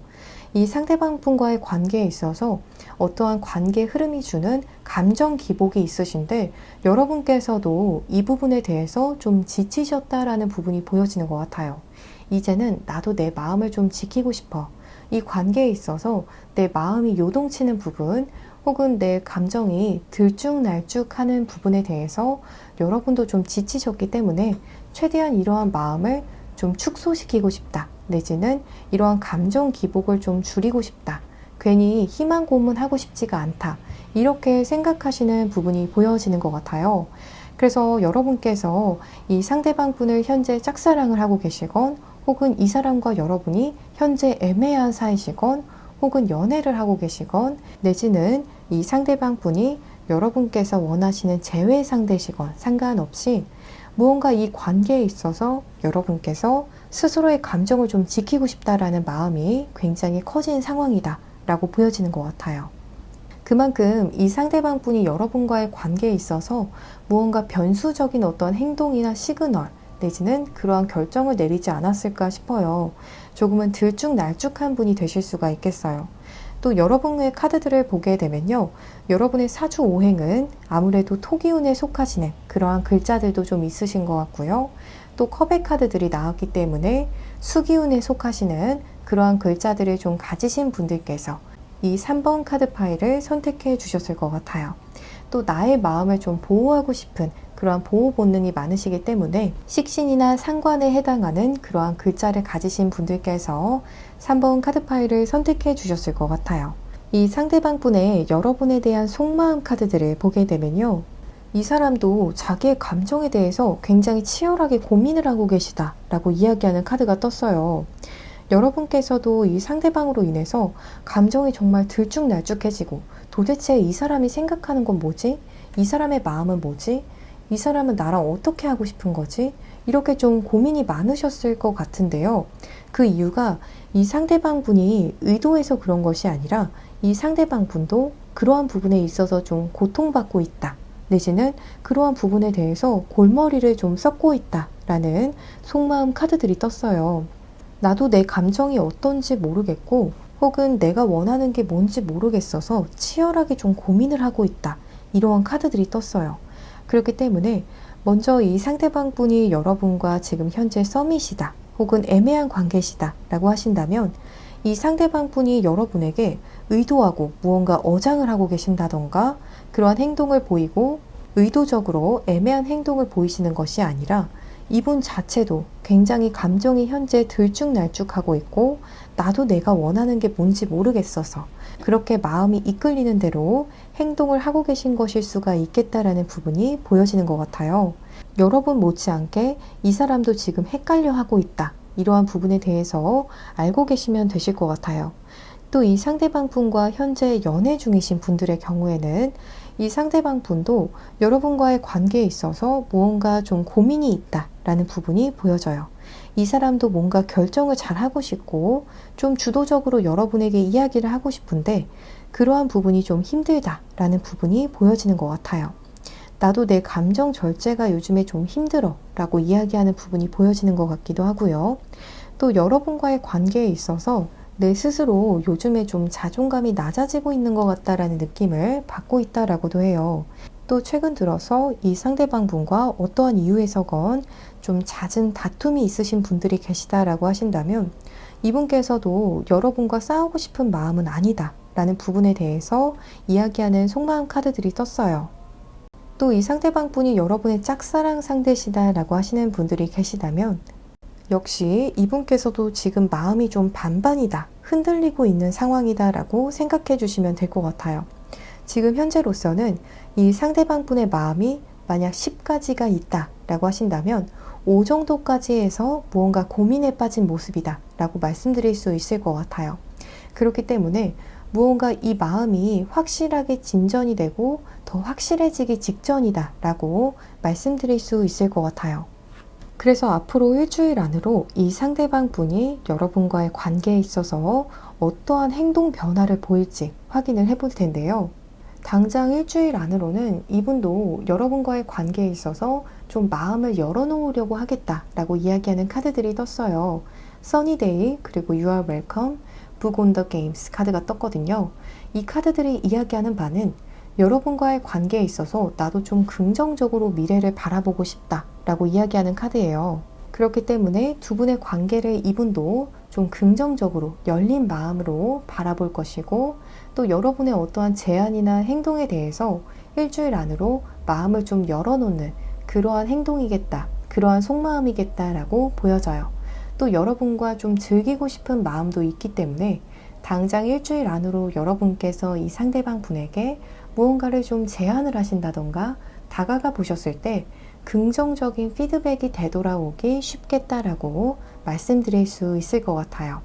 이 상대방 분과의 관계에 있어서 어떠한 관계 흐름이 주는 감정 기복이 있으신데 여러분께서도 이 부분에 대해서 좀 지치셨다라는 부분이 보여지는 것 같아요. 이제는 나도 내 마음을 좀 지키고 싶어. 이 관계에 있어서 내 마음이 요동치는 부분 혹은 내 감정이 들쭉날쭉하는 부분에 대해서 여러분도 좀 지치셨기 때문에 최대한 이러한 마음을 좀 축소시키고 싶다, 내지는 이러한 감정 기복을 좀 줄이고 싶다, 괜히 희망 고문하고 싶지가 않다, 이렇게 생각하시는 부분이 보여지는 것 같아요. 그래서 여러분께서 이 상대방 분을 현재 짝사랑을 하고 계시건 혹은 이 사람과 여러분이 현재 애매한 사이시건 혹은 연애를 하고 계시건 내지는 이 상대방 분이 여러분께서 원하시는 재회 상대시건 상관없이 무언가 이 관계에 있어서 여러분께서 스스로의 감정을 좀 지키고 싶다라는 마음이 굉장히 커진 상황이다 라고 보여지는 것 같아요. 그만큼 이 상대방 분이 여러분과의 관계에 있어서 무언가 변수적인 어떤 행동이나 시그널 내지는 그러한 결정을 내리지 않았을까 싶어요. 조금은 들쭉날쭉한 분이 되실 수가 있겠어요. 또 여러분의 카드들을 보게 되면요, 여러분의 사주 오행은 아무래도 토기운에 속하시는 그러한 글자들도 좀 있으신 것 같고요. 또 컵의 카드들이 나왔기 때문에 수기운에 속하시는 그러한 글자들을 좀 가지신 분들께서 이 3번 카드 파일을 선택해 주셨을 것 같아요. 또 나의 마음을 좀 보호하고 싶은 그러한 보호 본능이 많으시기 때문에 식신이나 상관에 해당하는 그러한 글자를 가지신 분들께서 3번 카드 파일을 선택해 주셨을 것 같아요. 이 상대방 분의 여러분에 대한 속마음 카드들을 보게 되면요, 이 사람도 자기의 감정에 대해서 굉장히 치열하게 고민을 하고 계시다 라고 이야기하는 카드가 떴어요. 여러분께서도 이 상대방으로 인해서 감정이 정말 들쭉날쭉해지고 도대체 이 사람이 생각하는 건 뭐지? 이 사람의 마음은 뭐지? 이 사람은 나랑 어떻게 하고 싶은 거지? 이렇게 좀 고민이 많으셨을 것 같은데요. 그 이유가 이 상대방 분이 의도해서 그런 것이 아니라 이 상대방 분도 그러한 부분에 있어서 좀 고통받고 있다, 내지는 그러한 부분에 대해서 골머리를 좀 썩고 있다 라는 속마음 카드들이 떴어요. 나도 내 감정이 어떤지 모르겠고 혹은 내가 원하는 게 뭔지 모르겠어서 치열하게 좀 고민을 하고 있다, 이러한 카드들이 떴어요. 그렇기 때문에 먼저 이 상대방 분이 여러분과 지금 현재 썸이시다 혹은 애매한 관계시다 라고 하신다면 이 상대방 분이 여러분에게 의도하고 무언가 어장을 하고 계신다던가 그러한 행동을 보이고 의도적으로 애매한 행동을 보이시는 것이 아니라 이분 자체도 굉장히 감정이 현재 들쭉날쭉하고 있고 나도 내가 원하는 게 뭔지 모르겠어서 그렇게 마음이 이끌리는 대로 행동을 하고 계신 것일 수가 있겠다라는 부분이 보여지는 것 같아요. 여러분 못지않게 이 사람도 지금 헷갈려 하고 있다. 이러한 부분에 대해서 알고 계시면 되실 것 같아요. 또 이 상대방 분과 현재 연애 중이신 분들의 경우에는 이 상대방 분도 여러분과의 관계에 있어서 무언가 좀 고민이 있다라는 부분이 보여져요. 이 사람도 뭔가 결정을 잘 하고 싶고 좀 주도적으로 여러분에게 이야기를 하고 싶은데 그러한 부분이 좀 힘들다라는 부분이 보여지는 것 같아요. 나도 내 감정 절제가 요즘에 좀 힘들어 라고 이야기하는 부분이 보여지는 것 같기도 하고요. 또 여러분과의 관계에 있어서 내 스스로 요즘에 좀 자존감이 낮아지고 있는 것 같다라는 느낌을 받고 있다라고도 해요. 또 최근 들어서 이 상대방 분과 어떠한 이유에서건 좀 잦은 다툼이 있으신 분들이 계시다라고 하신다면 이분께서도 여러분과 싸우고 싶은 마음은 아니다 라는 부분에 대해서 이야기하는 속마음 카드들이 떴어요. 또 이 상대방 분이 여러분의 짝사랑 상대시다 라고 하시는 분들이 계시다면 역시 이분께서도 지금 마음이 좀 반반이다, 흔들리고 있는 상황이다 라고 생각해 주시면 될 것 같아요. 지금 현재로서는 이 상대방 분의 마음이 만약 10가지가 있다 라고 하신다면 5 정도까지 해서 무언가 고민에 빠진 모습이다 라고 말씀드릴 수 있을 것 같아요. 그렇기 때문에 무언가 이 마음이 확실하게 진전이 되고 더 확실해지기 직전이다 라고 말씀드릴 수 있을 것 같아요. 그래서 앞으로 일주일 안으로 이 상대방 분이 여러분과의 관계에 있어서 어떠한 행동 변화를 보일지 확인을 해볼 텐데요. 당장 일주일 안으로는 이분도 여러분과의 관계에 있어서 좀 마음을 열어놓으려고 하겠다라고 이야기하는 카드들이 떴어요. 써니데이 그리고 You are welcome, Book on the Games 카드가 떴거든요. 이 카드들이 이야기하는 바는 여러분과의 관계에 있어서 나도 좀 긍정적으로 미래를 바라보고 싶다 라고 이야기하는 카드예요. 그렇기 때문에 두 분의 관계를 이분도 좀 긍정적으로 열린 마음으로 바라볼 것이고 또 여러분의 어떠한 제안이나 행동에 대해서 일주일 안으로 마음을 좀 열어놓는 그러한 행동이겠다, 그러한 속마음이겠다 라고 보여져요. 또 여러분과 좀 즐기고 싶은 마음도 있기 때문에 당장 일주일 안으로 여러분께서 이 상대방 분에게 무언가를 좀 제안을 하신다던가 다가가 보셨을 때 긍정적인 피드백이 되돌아오기 쉽겠다라고 말씀드릴 수 있을 것 같아요.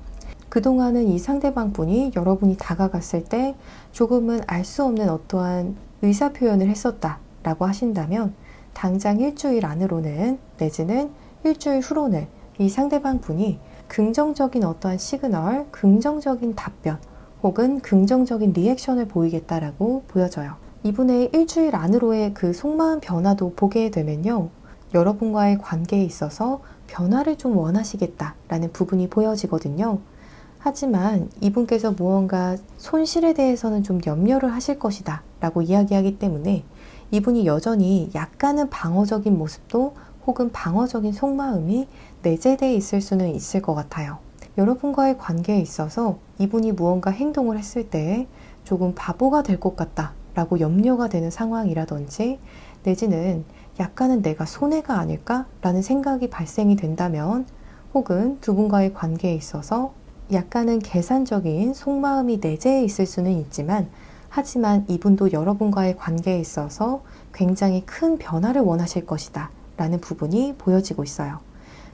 그동안은 이 상대방 분이 여러분이 다가갔을 때 조금은 알 수 없는 어떠한 의사표현을 했었다라고 하신다면 당장 일주일 안으로는 내지는 일주일 후로는 이 상대방 분이 긍정적인 어떠한 시그널, 긍정적인 답변 혹은 긍정적인 리액션을 보이겠다라고 보여져요. 이분의 일주일 안으로의 그 속마음 변화도 보게 되면요. 여러분과의 관계에 있어서 변화를 좀 원하시겠다라는 부분이 보여지거든요. 하지만 이분께서 무언가 손실에 대해서는 좀 염려를 하실 것이다 라고 이야기하기 때문에 이분이 여전히 약간은 방어적인 모습도 혹은 방어적인 속마음이 내재되어 있을 수는 있을 것 같아요. 여러분과의 관계에 있어서 이분이 무언가 행동을 했을 때 조금 바보가 될 것 같다 라고 염려가 되는 상황이라든지 내지는 약간은 내가 손해가 아닐까 라는 생각이 발생이 된다면 혹은 두 분과의 관계에 있어서 약간은 계산적인 속마음이 내재해 있을 수는 있지만 하지만 이분도 여러분과의 관계에 있어서 굉장히 큰 변화를 원하실 것이다 라는 부분이 보여지고 있어요.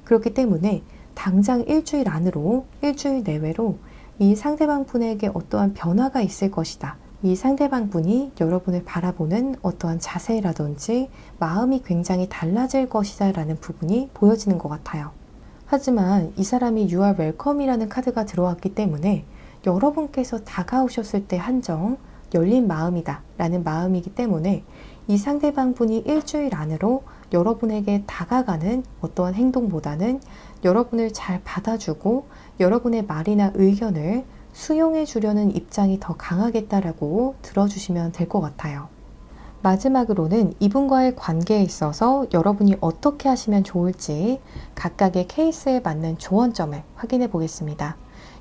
그렇기 때문에 당장 일주일 안으로, 일주일 내외로 이 상대방 분에게 어떠한 변화가 있을 것이다. 이 상대방 분이 여러분을 바라보는 어떠한 자세라든지 마음이 굉장히 달라질 것이다 라는 부분이 보여지는 것 같아요. 하지만 이 사람이 You are welcome 이라는 카드가 들어왔기 때문에 여러분께서 다가오셨을 때 한정 열린 마음이다 라는 마음이기 때문에 이 상대방 분이 일주일 안으로 여러분에게 다가가는 어떠한 행동보다는 여러분을 잘 받아주고 여러분의 말이나 의견을 수용해 주려는 입장이 더 강하겠다라고 들어주시면 될 것 같아요. 마지막으로는 이분과의 관계에 있어서 여러분이 어떻게 하시면 좋을지 각각의 케이스에 맞는 조언점을 확인해 보겠습니다.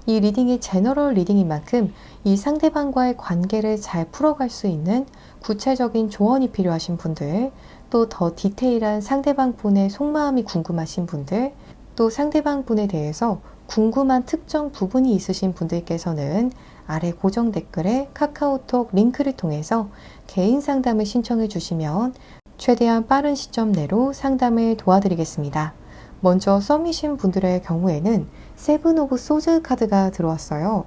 이 리딩이 제너럴 리딩인 만큼 이 상대방과의 관계를 잘 풀어갈 수 있는 구체적인 조언이 필요하신 분들, 또 더 디테일한 상대방 분의 속마음이 궁금하신 분들, 또 상대방 분에 대해서 궁금한 특정 부분이 있으신 분들께서는 아래 고정 댓글에 카카오톡 링크를 통해서 개인 상담을 신청해 주시면 최대한 빠른 시점 내로 상담을 도와드리겠습니다. 먼저 썸이신 분들의 경우에는 세븐 오브 소즈 카드가 들어왔어요.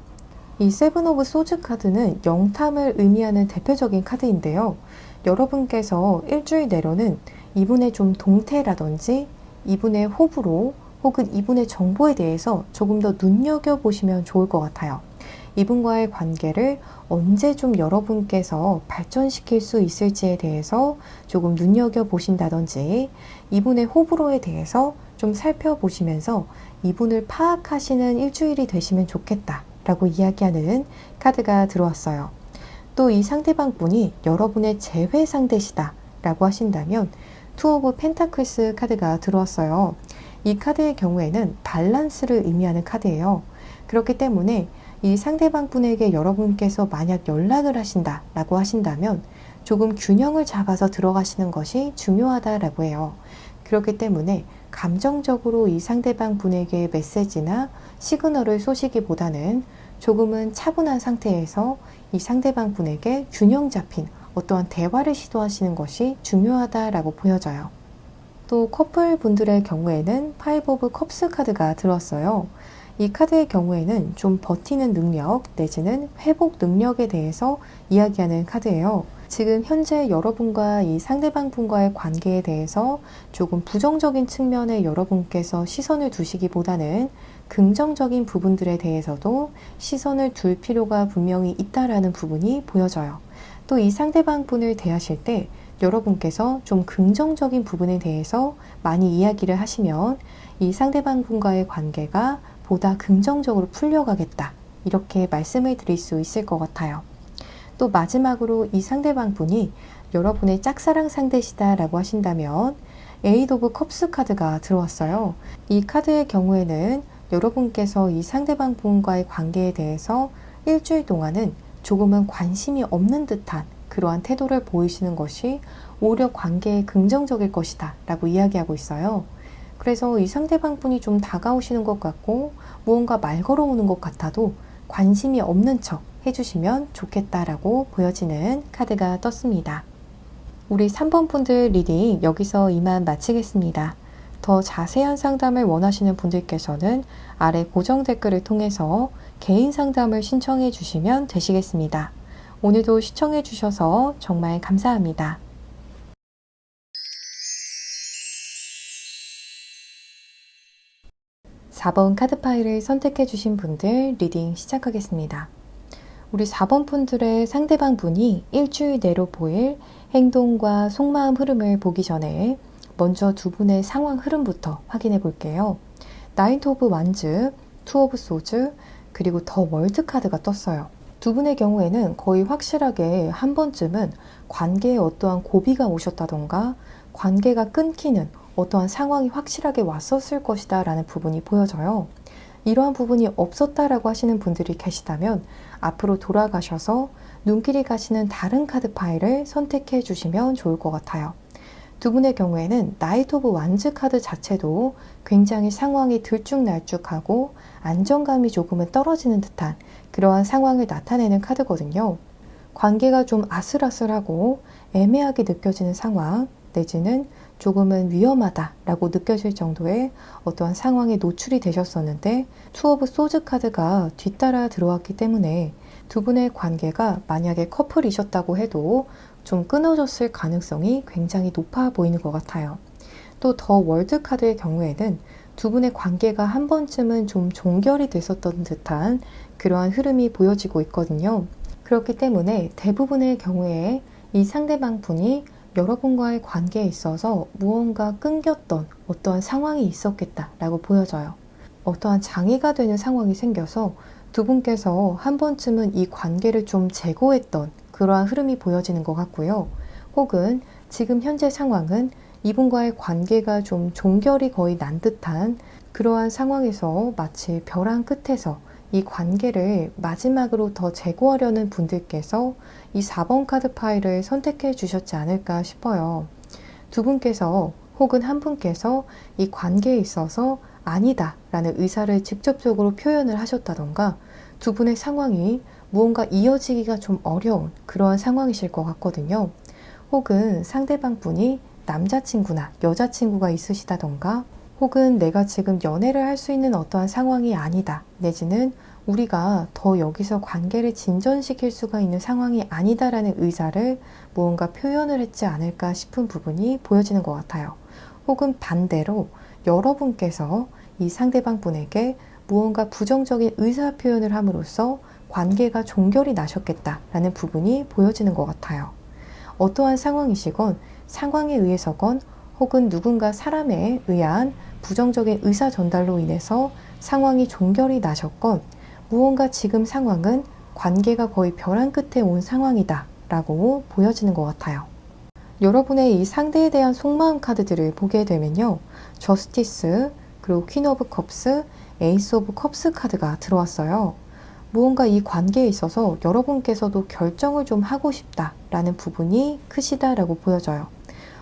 이 세븐 오브 소즈 카드는 영탐을 의미하는 대표적인 카드인데요. 여러분께서 일주일 내로는 이분의 좀 동태라든지 이분의 호불호 혹은 이분의 정보에 대해서 조금 더 눈여겨보시면 좋을 것 같아요. 이분과의 관계를 언제 좀 여러분께서 발전시킬 수 있을지에 대해서 조금 눈여겨보신다든지 이분의 호불호에 대해서 좀 살펴보시면서 이분을 파악하시는 일주일이 되시면 좋겠다 라고 이야기하는 카드가 들어왔어요. 또 이 상대방 분이 여러분의 재회 상대시다 라고 하신다면 투 오브 펜타클스 카드가 들어왔어요. 이 카드의 경우에는 밸런스를 의미하는 카드예요. 그렇기 때문에 이 상대방 분에게 여러분께서 만약 연락을 하신다 라고 하신다면 조금 균형을 잡아서 들어가시는 것이 중요하다라고 해요. 그렇기 때문에 감정적으로 이 상대방 분에게 메시지나 시그널을 쏘시기보다는 조금은 차분한 상태에서 이 상대방 분에게 균형 잡힌 어떠한 대화를 시도하시는 것이 중요하다라고 보여져요. 또 커플 분들의 경우에는 파이브 오브 컵스 카드가 들어왔어요. 이 카드의 경우에는 좀 버티는 능력 내지는 회복 능력에 대해서 이야기하는 카드예요. 지금 현재 여러분과 이 상대방 분과의 관계에 대해서 조금 부정적인 측면에 여러분께서 시선을 두시기보다는 긍정적인 부분들에 대해서도 시선을 둘 필요가 분명히 있다라는 부분이 보여져요. 또 이 상대방 분을 대하실 때 여러분께서 좀 긍정적인 부분에 대해서 많이 이야기를 하시면 이 상대방 분과의 관계가 보다 긍정적으로 풀려가겠다. 이렇게 말씀을 드릴 수 있을 것 같아요. 또 마지막으로 이 상대방 분이 여러분의 짝사랑 상대시다 라고 하신다면 에이드 오브 컵스 카드가 들어왔어요. 이 카드의 경우에는 여러분께서 이 상대방 분과의 관계에 대해서 일주일 동안은 조금은 관심이 없는 듯한 그러한 태도를 보이시는 것이 오히려 관계에 긍정적일 것이다 라고 이야기하고 있어요. 그래서 이 상대방 분이 좀 다가오시는 것 같고 무언가 말 걸어오는 것 같아도 관심이 없는 척 해주시면 좋겠다라고 보여지는 카드가 떴습니다. 우리 3번 분들 리딩 여기서 이만 마치겠습니다. 더 자세한 상담을 원하시는 분들께서는 아래 고정 댓글을 통해서 개인 상담을 신청해 주시면 되시겠습니다. 오늘도 시청해 주셔서 정말 감사합니다. 4번 카드 파일을 선택해 주신 분들 리딩 시작하겠습니다. 우리 4번 분들의 상대방 분이 일주일 내로 보일 행동과 속마음 흐름을 보기 전에 먼저 두 분의 상황 흐름부터 확인해 볼게요. 나이트 오브 완즈, 투 오브 소즈, 그리고 더 월드 카드가 떴어요. 두 분의 경우에는 거의 확실하게 한 번쯤은 관계에 어떠한 고비가 오셨다던가 관계가 끊기는 어떠한 상황이 확실하게 왔었을 것이다 라는 부분이 보여져요. 이러한 부분이 없었다라고 하시는 분들이 계시다면 앞으로 돌아가셔서 눈길이 가시는 다른 카드 파일을 선택해 주시면 좋을 것 같아요. 두 분의 경우에는 나이트 오브 완즈 카드 자체도 굉장히 상황이 들쭉날쭉하고 안정감이 조금은 떨어지는 듯한 그러한 상황을 나타내는 카드거든요. 관계가 좀 아슬아슬하고 애매하게 느껴지는 상황 내지는 조금은 위험하다라고 느껴질 정도의 어떠한 상황에 노출이 되셨었는데 투 오브 소즈 카드가 뒤따라 들어왔기 때문에 두 분의 관계가 만약에 커플이셨다고 해도 좀 끊어졌을 가능성이 굉장히 높아 보이는 것 같아요. 또 더 월드 카드의 경우에는 두 분의 관계가 한 번쯤은 좀 종결이 됐었던 듯한 그러한 흐름이 보여지고 있거든요. 그렇기 때문에 대부분의 경우에 이 상대방 분이 여러분과의 관계에 있어서 무언가 끊겼던 어떠한 상황이 있었겠다라고 보여져요. 어떠한 장애가 되는 상황이 생겨서 두 분께서 한 번쯤은 이 관계를 좀 재고했던 그러한 흐름이 보여지는 것 같고요. 혹은 지금 현재 상황은 이분과의 관계가 좀 종결이 거의 난 듯한 그러한 상황에서 마치 벼랑 끝에서 이 관계를 마지막으로 더 재고하려는 분들께서 이 4번 카드 파일을 선택해 주셨지 않을까 싶어요. 두 분께서 혹은 한 분께서 이 관계에 있어서 아니다 라는 의사를 직접적으로 표현을 하셨다던가 두 분의 상황이 무언가 이어지기가 좀 어려운 그러한 상황이실 것 같거든요. 혹은 상대방 분이 남자친구나 여자친구가 있으시다던가 혹은 내가 지금 연애를 할 수 있는 어떠한 상황이 아니다 내지는 우리가 더 여기서 관계를 진전시킬 수가 있는 상황이 아니다라는 의사를 무언가 표현을 했지 않을까 싶은 부분이 보여지는 것 같아요. 혹은 반대로 여러분께서 이 상대방 분에게 무언가 부정적인 의사 표현을 함으로써 관계가 종결이 나셨겠다라는 부분이 보여지는 것 같아요. 어떠한 상황이시건 상황에 의해서건 혹은 누군가 사람에 의한 부정적인 의사 전달로 인해서 상황이 종결이 나셨건 무언가 지금 상황은 관계가 거의 벼랑 끝에 온 상황이다 라고 보여지는 것 같아요. 여러분의 이 상대에 대한 속마음 카드들을 보게 되면요. 저스티스, 그리고 퀸 오브 컵스, 에이스 오브 컵스 카드가 들어왔어요. 무언가 이 관계에 있어서 여러분께서도 결정을 좀 하고 싶다라는 부분이 크시다라고 보여져요.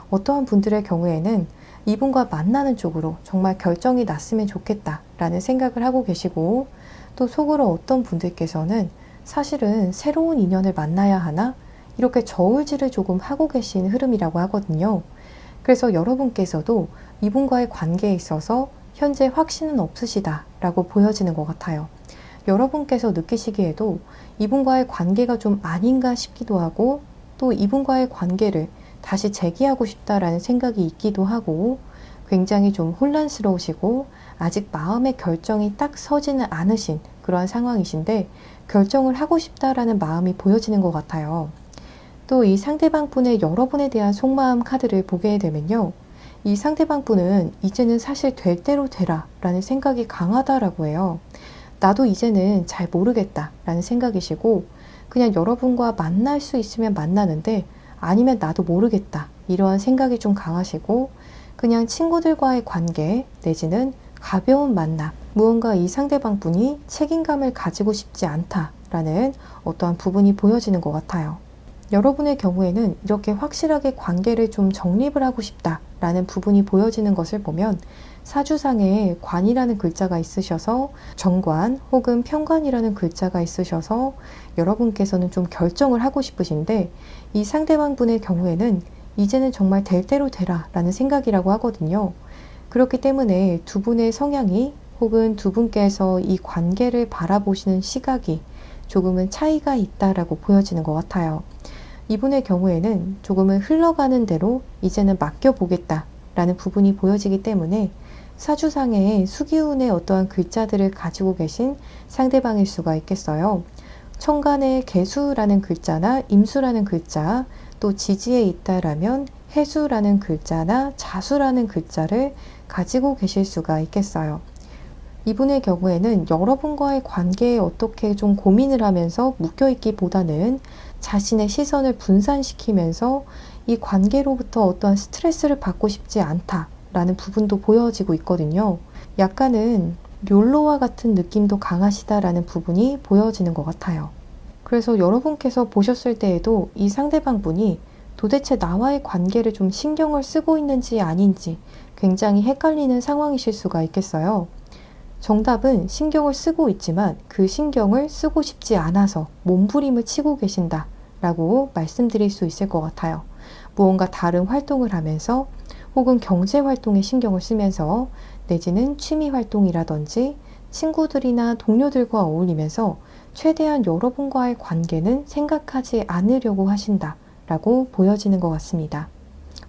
어떠한 분들의 경우에는 이분과 만나는 쪽으로 정말 결정이 났으면 좋겠다라는 생각을 하고 계시고 또 속으로 어떤 분들께서는 사실은 새로운 인연을 만나야 하나 이렇게 저울질을 조금 하고 계신 흐름이라고 하거든요. 그래서 여러분께서도 이분과의 관계에 있어서 현재 확신은 없으시다라고 보여지는 것 같아요. 여러분께서 느끼시기에도 이분과의 관계가 좀 아닌가 싶기도 하고 또 이분과의 관계를 다시 재기하고 싶다라는 생각이 있기도 하고 굉장히 좀 혼란스러우시고 아직 마음의 결정이 딱 서지는 않으신 그러한 상황이신데 결정을 하고 싶다라는 마음이 보여지는 것 같아요. 또 이 상대방 분의 여러분에 대한 속마음 카드를 보게 되면요. 이 상대방 분은 이제는 사실 될 대로 되라 라는 생각이 강하다라고 해요. 나도 이제는 잘 모르겠다 라는 생각이시고 그냥 여러분과 만날 수 있으면 만나는데 아니면 나도 모르겠다 이러한 생각이 좀 강하시고 그냥 친구들과의 관계 내지는 가벼운 만남 무언가 이 상대방 분이 책임감을 가지고 싶지 않다라는 어떠한 부분이 보여지는 것 같아요. 여러분의 경우에는 이렇게 확실하게 관계를 좀 정립을 하고 싶다라는 부분이 보여지는 것을 보면 사주상에 관이라는 글자가 있으셔서 정관 혹은 편관이라는 글자가 있으셔서 여러분께서는 좀 결정을 하고 싶으신데 이 상대방 분의 경우에는 이제는 정말 될 대로 되라 라는 생각이라고 하거든요. 그렇기 때문에 두 분의 성향이 혹은 두 분께서 이 관계를 바라보시는 시각이 조금은 차이가 있다라고 보여지는 것 같아요. 이분의 경우에는 조금은 흘러가는 대로 이제는 맡겨보겠다라는 부분이 보여지기 때문에 사주상에 수기운의 어떠한 글자들을 가지고 계신 상대방일 수가 있겠어요. 천간에 개수라는 글자나 임수라는 글자, 또 지지에 있다라면 해수라는 글자나 자수라는 글자를 가지고 계실 수가 있겠어요. 이분의 경우에는 여러분과의 관계에 어떻게 좀 고민을 하면서 묶여있기보다는 자신의 시선을 분산시키면서 이 관계로부터 어떠한 스트레스를 받고 싶지 않다라는 부분도 보여지고 있거든요. 약간은 욜로와 같은 느낌도 강하시다라는 부분이 보여지는 것 같아요. 그래서 여러분께서 보셨을 때에도 이 상대방 분이 도대체 나와의 관계를 좀 신경을 쓰고 있는지 아닌지 굉장히 헷갈리는 상황이실 수가 있겠어요. 정답은 신경을 쓰고 있지만 그 신경을 쓰고 싶지 않아서 몸부림을 치고 계신다 라고 말씀드릴 수 있을 것 같아요. 무언가 다른 활동을 하면서 혹은 경제 활동에 신경을 쓰면서 내지는 취미 활동이라든지 친구들이나 동료들과 어울리면서 최대한 여러분과의 관계는 생각하지 않으려고 하신다 라고 보여지는 것 같습니다.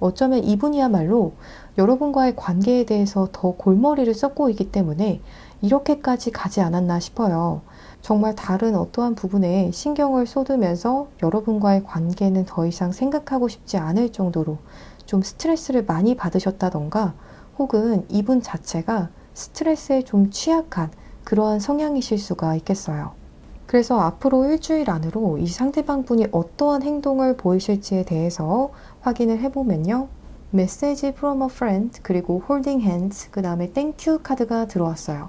어쩌면 이분이야말로 여러분과의 관계에 대해서 더 골머리를 썩고 있기 때문에 이렇게까지 가지 않았나 싶어요. 정말 다른 어떠한 부분에 신경을 쏟으면서 여러분과의 관계는 더 이상 생각하고 싶지 않을 정도로 좀 스트레스를 많이 받으셨다던가 혹은 이분 자체가 스트레스에 좀 취약한 그러한 성향이실 수가 있겠어요. 그래서 앞으로 일주일 안으로 이 상대방 분이 어떠한 행동을 보이실지에 대해서 확인을 해보면요. 메시지 from a friend 그리고 holding hands 그 다음에 thank you 카드가 들어왔어요.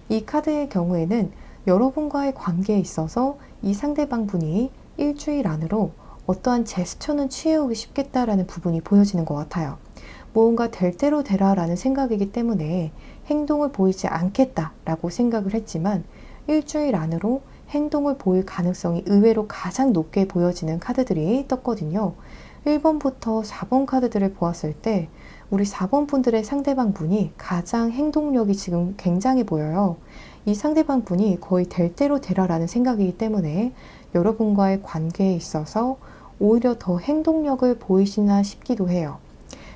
이 카드의 경우에는 여러분과의 관계에 있어서 이 상대방 분이 일주일 안으로 어떠한 제스처는 취해오기 쉽겠다라는 부분이 보여지는 것 같아요. 무언가 될 대로 되라 라는 생각이기 때문에 행동을 보이지 않겠다라고 생각을 했지만 일주일 안으로 행동을 보일 가능성이 의외로 가장 높게 보여지는 카드들이 떴거든요. 1번부터 4번 카드들을 보았을 때 우리 4번 분들의 상대방 분이 가장 행동력이 지금 굉장히 보여요. 이 상대방 분이 거의 될 대로 되라라는 생각이기 때문에 여러분과의 관계에 있어서 오히려 더 행동력을 보이시나 싶기도 해요.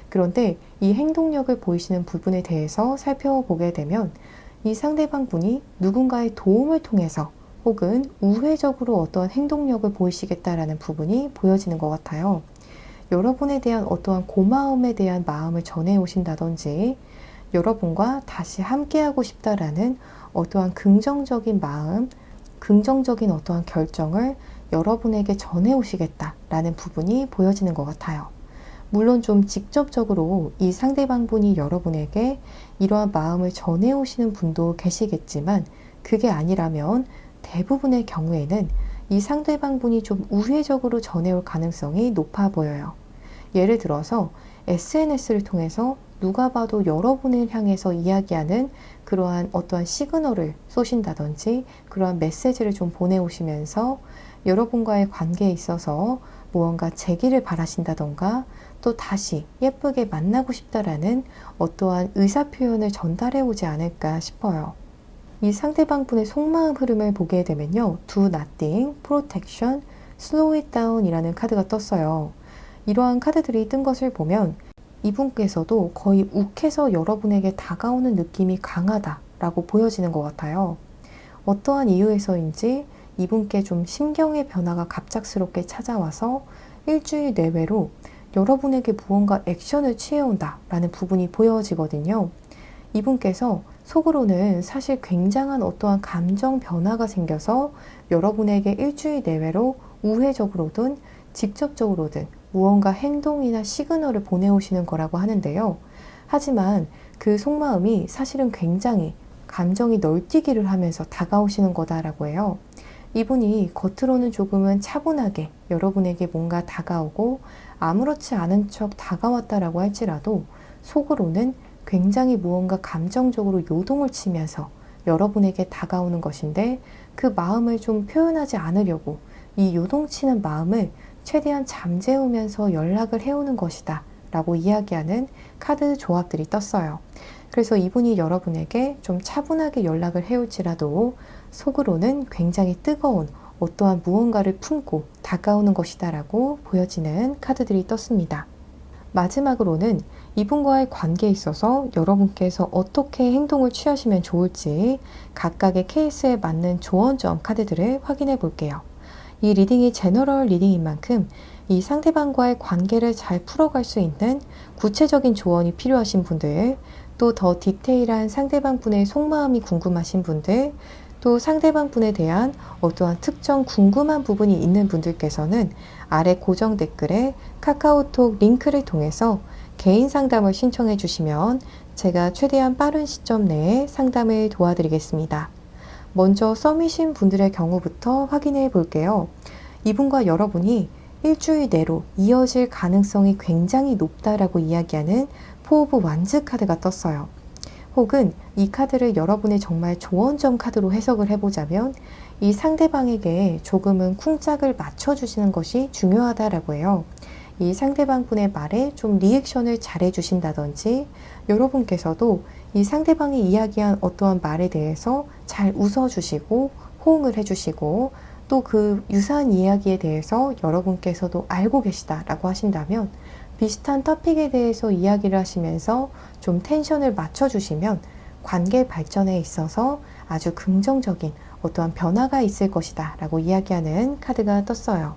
그런데 이 행동력을 보이시는 부분에 대해서 살펴보게 되면 이 상대방 분이 누군가의 도움을 통해서 혹은 우회적으로 어떠한 행동력을 보이시겠다라는 부분이 보여지는 것 같아요. 여러분에 대한 어떠한 고마움에 대한 마음을 전해 오신다든지 여러분과 다시 함께하고 싶다라는 어떠한 긍정적인 마음, 긍정적인 어떠한 결정을 여러분에게 전해 오시겠다라는 부분이 보여지는 것 같아요. 물론 좀 직접적으로 이 상대방 분이 여러분에게 이러한 마음을 전해 오시는 분도 계시겠지만 그게 아니라면 대부분의 경우에는 이 상대방 분이 좀 우회적으로 전해올 가능성이 높아 보여요. 예를 들어서 SNS를 통해서 누가 봐도 여러분을 향해서 이야기하는 그러한 어떠한 시그널을 쏘신다든지 그러한 메시지를 좀 보내오시면서 여러분과의 관계에 있어서 무언가 재기를 바라신다던가 또 다시 예쁘게 만나고 싶다라는 어떠한 의사표현을 전달해 오지 않을까 싶어요. 이 상대방 분의 속마음 흐름을 보게 되면요. Do nothing, protection, slow it down 이라는 카드가 떴어요. 이러한 카드들이 뜬 것을 보면 이분께서도 거의 욱해서 여러분에게 다가오는 느낌이 강하다라고 보여지는 것 같아요. 어떠한 이유에서인지 이분께 좀 심경의 변화가 갑작스럽게 찾아와서 일주일 내외로 여러분에게 무언가 액션을 취해온다라는 부분이 보여지거든요. 이분께서 속으로는 사실 굉장한 어떠한 감정 변화가 생겨서 여러분에게 일주일 내외로 우회적으로든 직접적으로든 무언가 행동이나 시그널을 보내오시는 거라고 하는데요. 하지만 그 속마음이 사실은 굉장히 감정이 널뛰기를 하면서 다가오시는 거다라고 해요. 이분이 겉으로는 조금은 차분하게 여러분에게 뭔가 다가오고 아무렇지 않은 척 다가왔다라고 할지라도 속으로는 굉장히 무언가 감정적으로 요동을 치면서 여러분에게 다가오는 것인데 그 마음을 좀 표현하지 않으려고 이 요동치는 마음을 최대한 잠재우면서 연락을 해오는 것이다 라고 이야기하는 카드 조합들이 떴어요. 그래서 이분이 여러분에게 좀 차분하게 연락을 해올지라도 속으로는 굉장히 뜨거운 어떠한 무언가를 품고 다가오는 것이다 라고 보여지는 카드들이 떴습니다. 마지막으로는 이분과의 관계에 있어서 여러분께서 어떻게 행동을 취하시면 좋을지 각각의 케이스에 맞는 조언점 카드들을 확인해 볼게요. 이 리딩이 제너럴 리딩인 만큼 이 상대방과의 관계를 잘 풀어갈 수 있는 구체적인 조언이 필요하신 분들, 또 더 디테일한 상대방 분의 속마음이 궁금하신 분들, 또 상대방 분에 대한 어떠한 특정 궁금한 부분이 있는 분들께서는 아래 고정 댓글에 카카오톡 링크를 통해서 개인 상담을 신청해 주시면 제가 최대한 빠른 시점 내에 상담을 도와드리겠습니다. 먼저 썸이신 분들의 경우부터 확인해 볼게요. 이분과 여러분이 일주일 내로 이어질 가능성이 굉장히 높다라고 이야기하는 포 오브 완즈 카드가 떴어요. 혹은 이 카드를 여러분의 정말 조언점 카드로 해석을 해보자면 이 상대방에게 조금은 쿵짝을 맞춰주시는 것이 중요하다라고 해요. 이 상대방 분의 말에 좀 리액션을 잘 해주신다든지 여러분께서도 이 상대방이 이야기한 어떠한 말에 대해서 잘 웃어주시고 호응을 해주시고 또 그 유사한 이야기에 대해서 여러분께서도 알고 계시다라고 하신다면 비슷한 토픽에 대해서 이야기를 하시면서 좀 텐션을 맞춰주시면 관계 발전에 있어서 아주 긍정적인 어떠한 변화가 있을 것이다 라고 이야기하는 카드가 떴어요.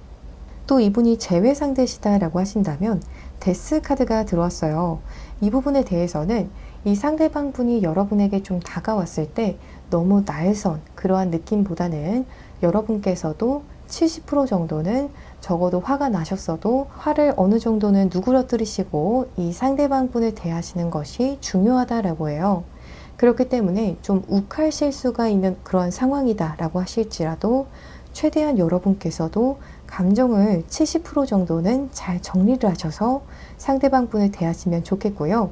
또 이분이 재회 상대시다 라고 하신다면 데스 카드가 들어왔어요. 이 부분에 대해서는 이 상대방 분이 여러분에게 좀 다가왔을 때 너무 날선 그러한 느낌보다는 여러분께서도 70% 정도는 적어도 화가 나셨어도 화를 어느 정도는 누그러뜨리시고 이 상대방 분을 대하시는 것이 중요하다라고 해요. 그렇기 때문에 좀 욱하실 수가 있는 그런 상황이다 라고 하실지라도 최대한 여러분께서도 감정을 70% 정도는 잘 정리를 하셔서 상대방 분을 대하시면 좋겠고요.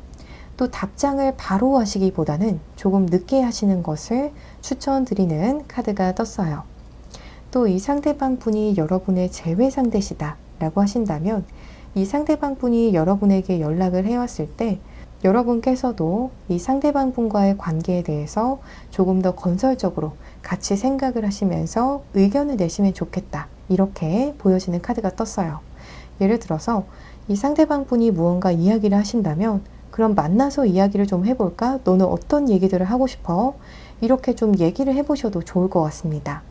또 답장을 바로 하시기보다는 조금 늦게 하시는 것을 추천드리는 카드가 떴어요. 또 이 상대방 분이 여러분의 재회 상대시다 라고 하신다면 이 상대방 분이 여러분에게 연락을 해왔을 때 여러분께서도 이 상대방 분과의 관계에 대해서 조금 더 건설적으로 같이 생각을 하시면서 의견을 내시면 좋겠다. 이렇게 보여지는 카드가 떴어요. 예를 들어서 이 상대방 분이 무언가 이야기를 하신다면 그럼 만나서 이야기를 좀 해볼까? 너는 어떤 얘기들을 하고 싶어? 이렇게 좀 얘기를 해보셔도 좋을 것 같습니다.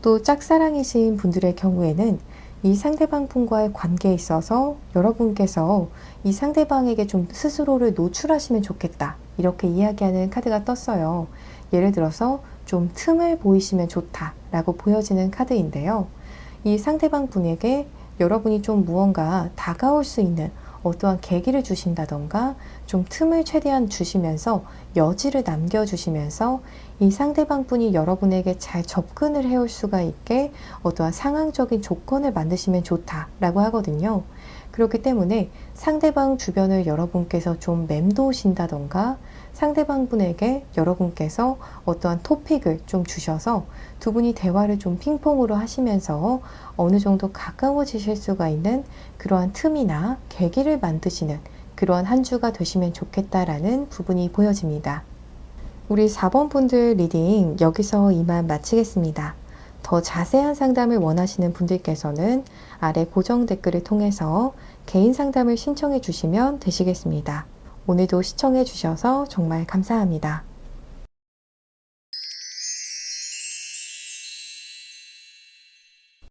또 짝사랑이신 분들의 경우에는 이 상대방 분과의 관계에 있어서 여러분께서 이 상대방에게 좀 스스로를 노출하시면 좋겠다. 이렇게 이야기하는 카드가 떴어요. 예를 들어서 좀 틈을 보이시면 좋다 라고 보여지는 카드인데요. 이 상대방 분에게 여러분이 좀 무언가 다가올 수 있는 어떠한 계기를 주신다던가 좀 틈을 최대한 주시면서 여지를 남겨주시면서 이 상대방 분이 여러분에게 잘 접근을 해올 수가 있게 어떠한 상황적인 조건을 만드시면 좋다라고 하거든요. 그렇기 때문에 상대방 주변을 여러분께서 좀 맴도신다던가 상대방 분에게 여러분께서 어떠한 토픽을 좀 주셔서 두 분이 대화를 좀 핑퐁으로 하시면서 어느 정도 가까워지실 수가 있는 그러한 틈이나 계기를 만드시는 그러한 한 주가 되시면 좋겠다라는 부분이 보여집니다. 우리 4번 분들 리딩 여기서 이만 마치겠습니다. 더 자세한 상담을 원하시는 분들께서는 아래 고정 댓글을 통해서 개인 상담을 신청해 주시면 되시겠습니다. 오늘도 시청해 주셔서 정말 감사합니다.